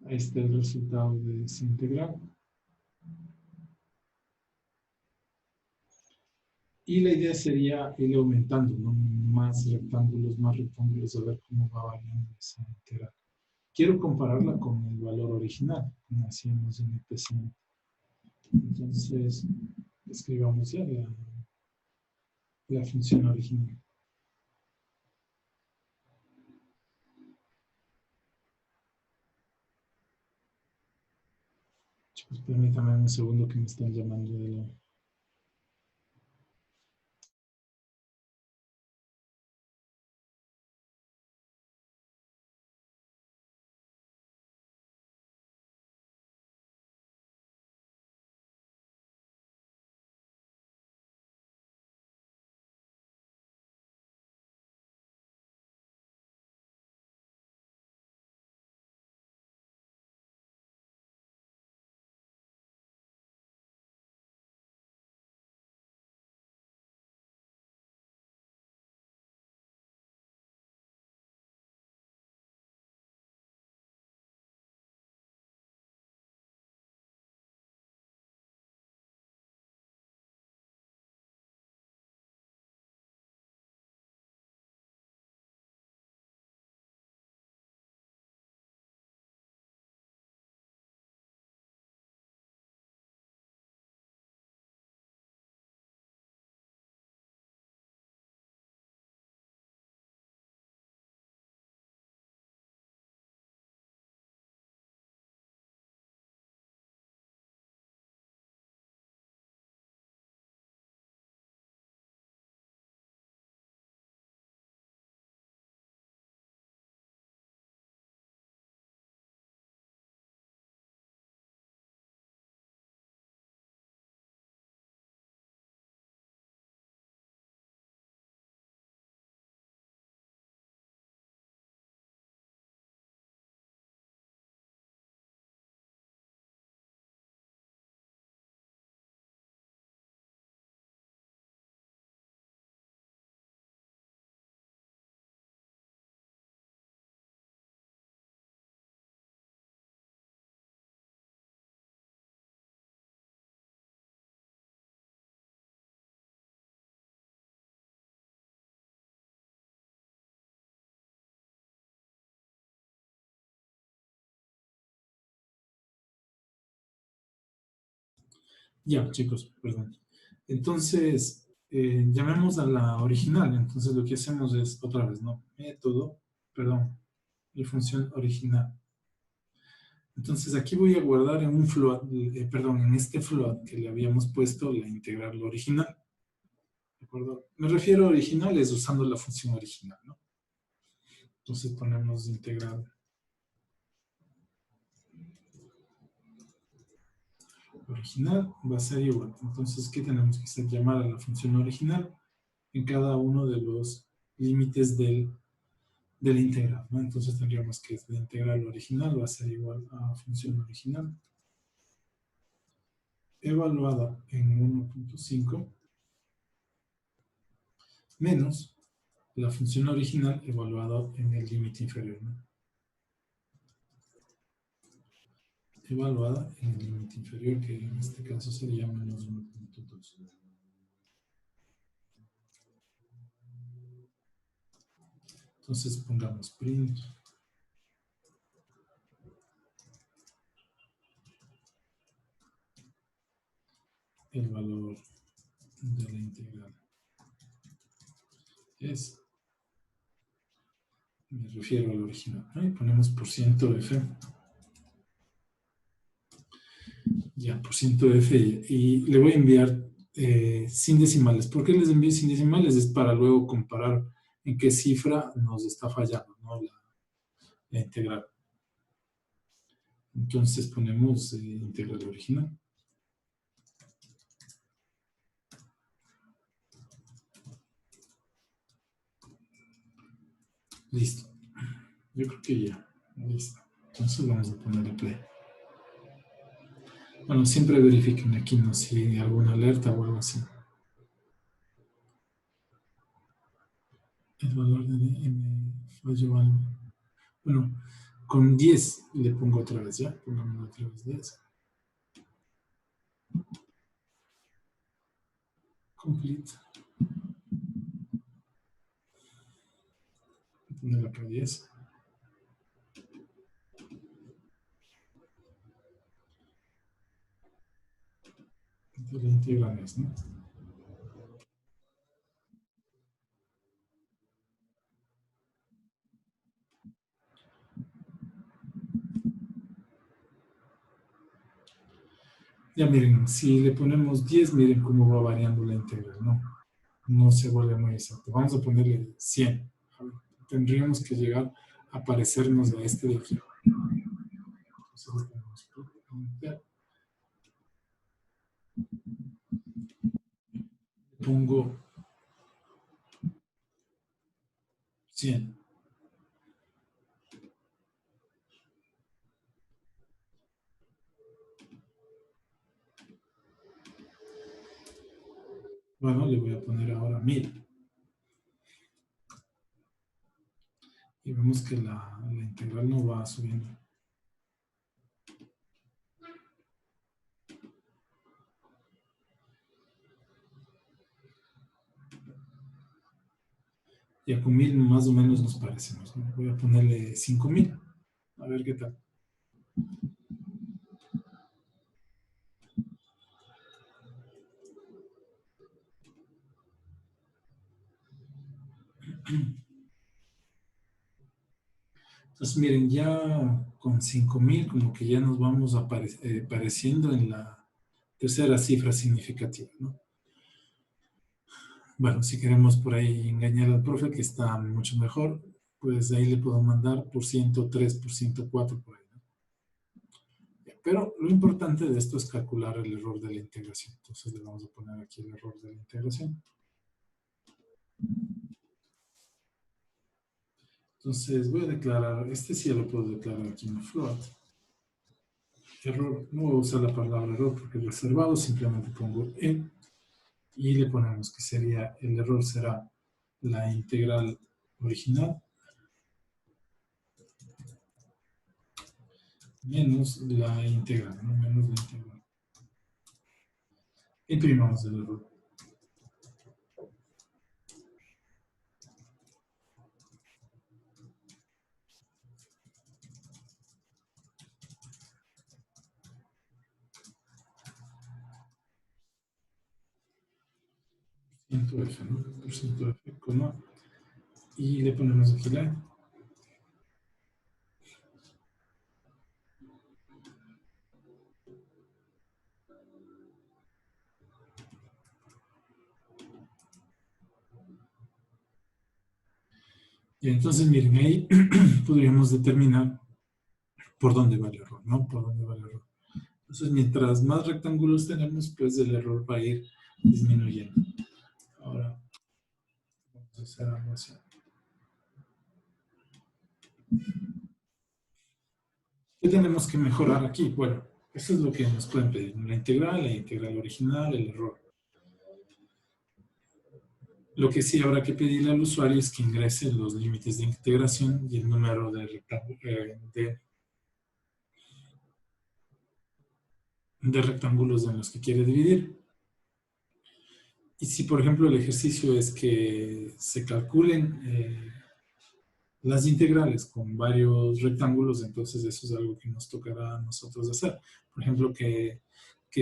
Ahí está el resultado de ese integral. Y la idea sería ir aumentando, ¿no? Más rectángulos, a ver cómo va variando esa integral. Quiero compararla con el valor original, como hacíamos en el PCM. Entonces, escribamos ya la función original. Chicos, permítanme un segundo que me están llamando de la... Ya, chicos, perdón. Entonces, llamemos a la original. Entonces, lo que hacemos es, otra vez, ¿no? Método, perdón, y función original. Entonces, aquí voy a guardar en un float, perdón, en este float que le habíamos puesto la integral original. ¿De acuerdo? Me refiero a originales usando la función original, ¿no? Entonces, ponemos integral original, va a ser igual. Entonces, ¿qué tenemos que hacer? Llamar a la función original en cada uno de los límites del integral, ¿no? Entonces tendríamos que la integral original va a ser igual a función original evaluada en 1.5 menos la función original evaluada en el límite inferior, ¿no? Evaluada en el límite inferior, que en este caso sería menos 1.2. Entonces pongamos print el valor de la integral. Me refiero al original, ¿no? Y ponemos %f. Ya, %f. Y le voy a enviar sin decimales. ¿Por qué les envío sin decimales? Es para luego comparar en qué cifra nos está fallando, ¿no? La integral. Entonces ponemos integral original. Listo. Yo creo que ya. Listo. Entonces vamos a ponerle play. Bueno, siempre verifiquen aquí, ¿no? Si hay alguna alerta o algo así. El valor de M falló algo. Bueno, con 10 le pongo otra vez, ¿ya? Pongamos otra vez 10. Complete. Poner acá 10. Entonces la integrales, ¿no? Ya miren, si le ponemos 10, miren cómo va variando la integral, ¿no? No se vuelve muy exacto. Vamos a ponerle 100. A ver, tendríamos que llegar a parecernos a este de aquí. Entonces le ponemos enter. Le pongo 100. Bueno, le voy a poner ahora 1000. Y vemos que la integral no va subiendo. Ya con 1000 más o menos nos parecemos, ¿no? Voy a ponerle 5000. A ver qué tal. Entonces, miren, ya con 5000 como que ya nos vamos apareciendo en la tercera cifra significativa, ¿no? Bueno, si queremos por ahí engañar al profe, que está mucho mejor, pues ahí le puedo mandar por 103, por 104, por ahí, ¿no? Pero lo importante de esto es calcular el error de la integración. Entonces le vamos a poner aquí el error de la integración. Entonces voy a declarar, este sí lo puedo declarar aquí en el float. Error, no voy a usar la palabra error porque es reservado, simplemente pongo E y le ponemos que sería, el error será la integral original menos la integral, ¿no? Menos la integral. Imprimamos el error. %F, ¿no? %F, coma, y le ponemos aquí la. Y entonces, miren, ahí podríamos determinar por dónde va el error, ¿no? Por dónde va el error. Entonces, mientras más rectángulos tenemos, pues el error va a ir disminuyendo. Ahora, vamos a hacer algo así. ¿Qué tenemos que mejorar aquí? Bueno, eso es lo que nos pueden pedir. La integral original, el error. Lo que sí habrá que pedirle al usuario es que ingrese los límites de integración y el número de rectángulos en los que quiere dividir. Y si, por ejemplo, el ejercicio es que se calculen las integrales con varios rectángulos, entonces eso es algo que nos tocará a nosotros hacer. Por ejemplo, que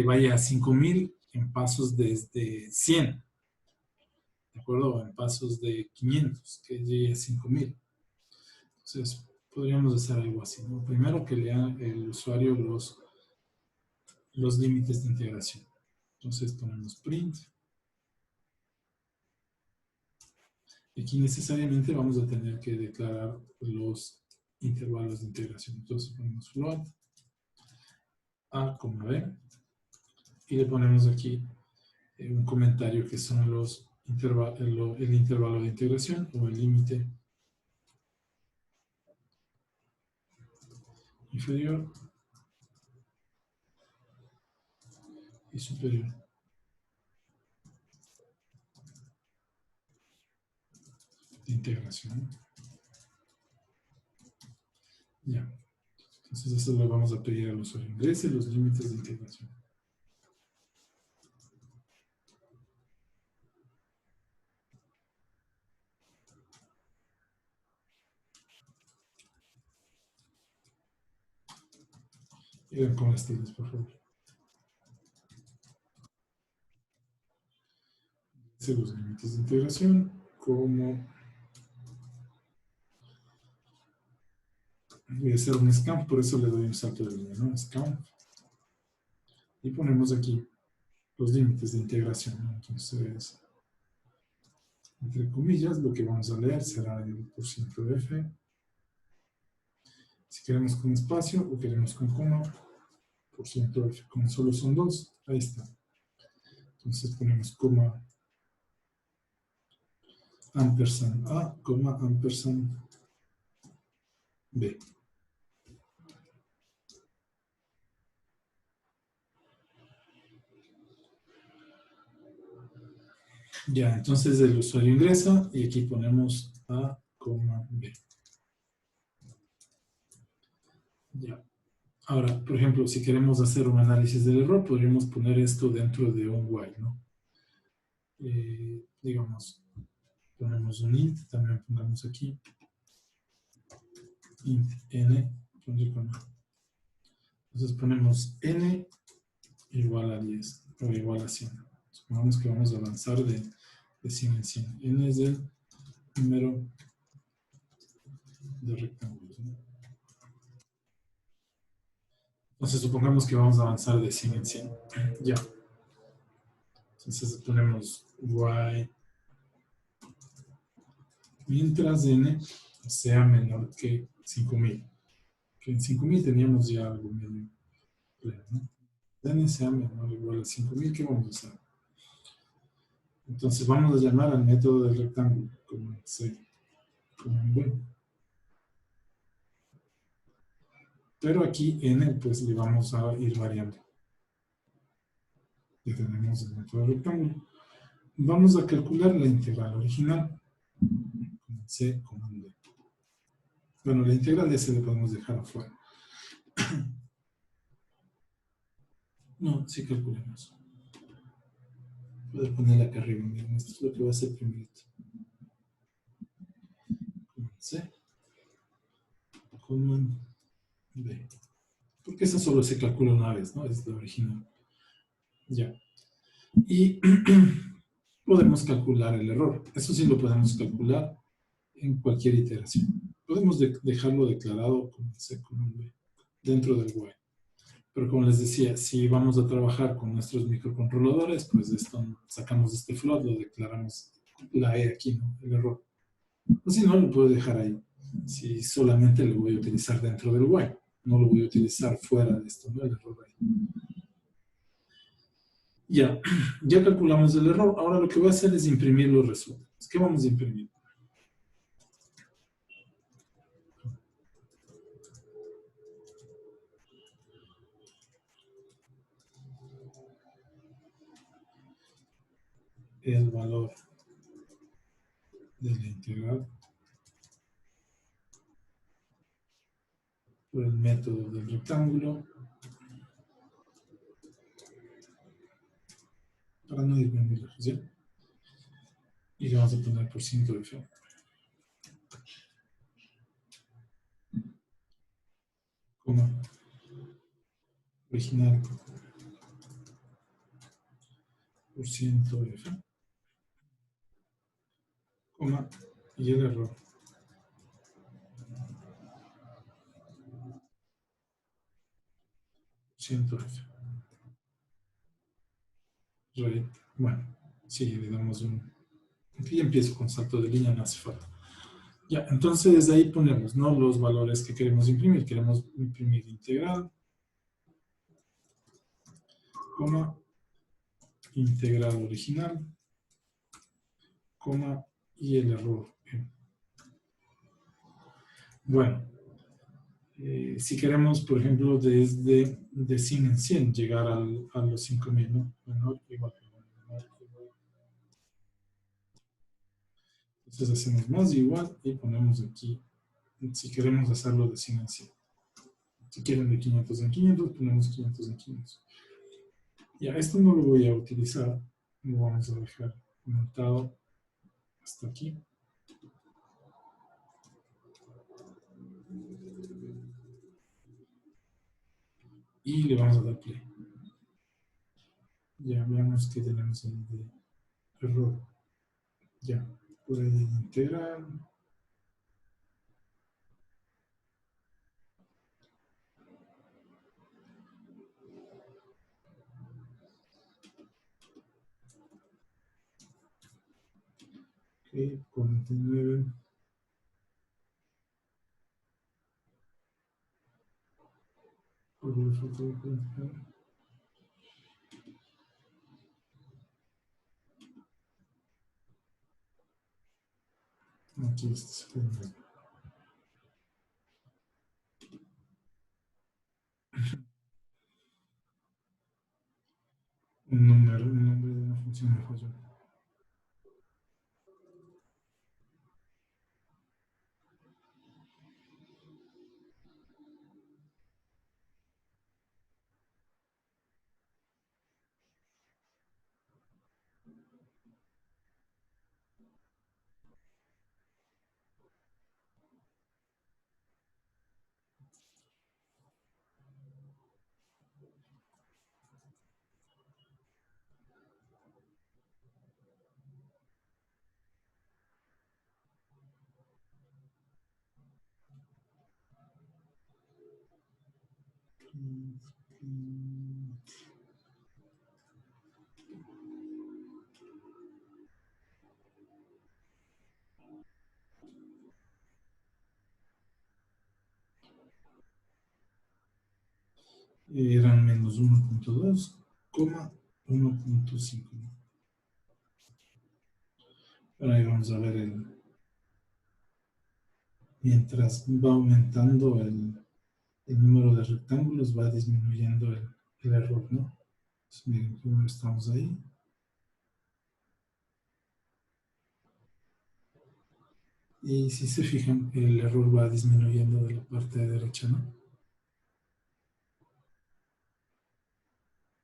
vaya a 5000 en pasos desde 100, ¿de acuerdo? O en pasos de 500, que llegue a 5000. Entonces, podríamos hacer algo así, ¿no? Primero que lea el usuario los límites de integración. Entonces, ponemos print. Y aquí necesariamente vamos a tener que declarar los intervalos de integración. Entonces, ponemos float A, B. Y le ponemos aquí un comentario que son el intervalo de integración o el límite inferior y superior. De integración. Ya. Entonces eso lo vamos a pedir al usuario. Ingrese los límites de integración. Y vean con las tildes, por favor. Ingrese los límites de integración como... Voy a hacer un scan, por eso le doy un salto de línea, ¿no? Scan. Y ponemos aquí los límites de integración, ¿no? Entonces, entre comillas, lo que vamos a leer será el %f. Si queremos con espacio o queremos con coma, %f. Como solo son dos, ahí está. Entonces ponemos coma ampersand A, coma ampersand B. Ya, entonces el usuario ingresa y aquí ponemos A, B. Ya. Ahora, por ejemplo, si queremos hacer un análisis del error, podríamos poner esto dentro de un while, ¿no? Digamos, ponemos un int, también pongamos aquí int n, entonces ponemos n igual a 10 o igual a 100. Supongamos que vamos a avanzar de 100 en 100. N es el número de rectángulos, ¿no? Entonces supongamos que vamos a avanzar de 100 en 100. Ya. Entonces ponemos y mientras n sea menor que 5000. Que en 5000 teníamos ya algo medio claro, ¿no? N sea menor o igual a 5000, ¿qué vamos a hacer? Entonces vamos a llamar al método del rectángulo como C, como un bueno. Pero aquí n pues le vamos a ir variando. Ya tenemos el método del rectángulo. Vamos a calcular la integral original con C, como un D. Bueno, la integral de C le podemos dejar afuera. No, sí calculemos. Poder ponerla acá arriba, miren, esto es lo que va a hacer primero. C, con B. Porque esa solo se calcula una vez, ¿no? Es la original. Ya. Y podemos calcular el error. Eso sí lo podemos calcular en cualquier iteración. Podemos dejarlo declarado como C, con B, dentro del while. Pero como les decía, si vamos a trabajar con nuestros microcontroladores, pues esto, sacamos este float, lo declaramos la E aquí, ¿no? El error. O si no, lo puedo dejar ahí. Si solamente lo voy a utilizar dentro del while. No lo voy a utilizar fuera de esto, ¿no? El error ahí. Ya calculamos el error. Ahora lo que voy a hacer es imprimir los resultados. ¿Qué vamos a imprimir? El valor de la integral por el método del rectángulo, para no irme muy lejos, ¿ya? Y le vamos a poner %f. Coma original %f, coma, y el error %f. Right. Bueno, sí, le damos un... Aquí empiezo con salto de línea, no hace falta. Ya, entonces desde ahí ponemos, ¿no? Los valores que queremos imprimir. Queremos imprimir integral, coma, integral original, coma, y el error. Bueno, Si queremos, por ejemplo, desde de 100 en 100 llegar a los 5000, ¿no? Menor o igual. Menor o igual. Entonces hacemos más igual y ponemos aquí, si queremos hacerlo de 100 en 100. Si quieren de 500 en 500, ponemos 500 en 500. Ya, esto no lo voy a utilizar, lo vamos a dejar comentado hasta aquí. Y le vamos a dar play. Ya veamos que tenemos el de error. Ya, puede integrar. Ok, 49. Aquí está. Un nombre de una función me falló. Eran menos 1.2, 1.5. Ahora ahí vamos a ver mientras va aumentando el número de rectángulos, va disminuyendo el error, ¿no? Entonces, miren, primero estamos ahí. Y si se fijan, el error va disminuyendo de la parte de derecha, ¿no?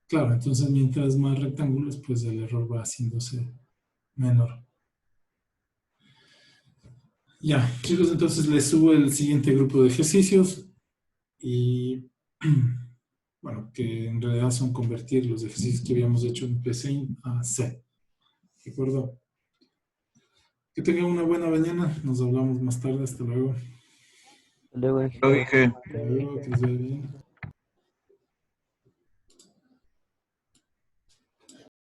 Claro, entonces mientras más rectángulos, pues el error va haciéndose menor. Ya, chicos, entonces les subo el siguiente grupo de ejercicios y, bueno, que en realidad son convertir los ejercicios que habíamos hecho en PC a C. ¿De acuerdo? Que tengan una buena mañana, nos hablamos más tarde, hasta luego. Luego, Lo dije. Hasta luego, que les vaya bien.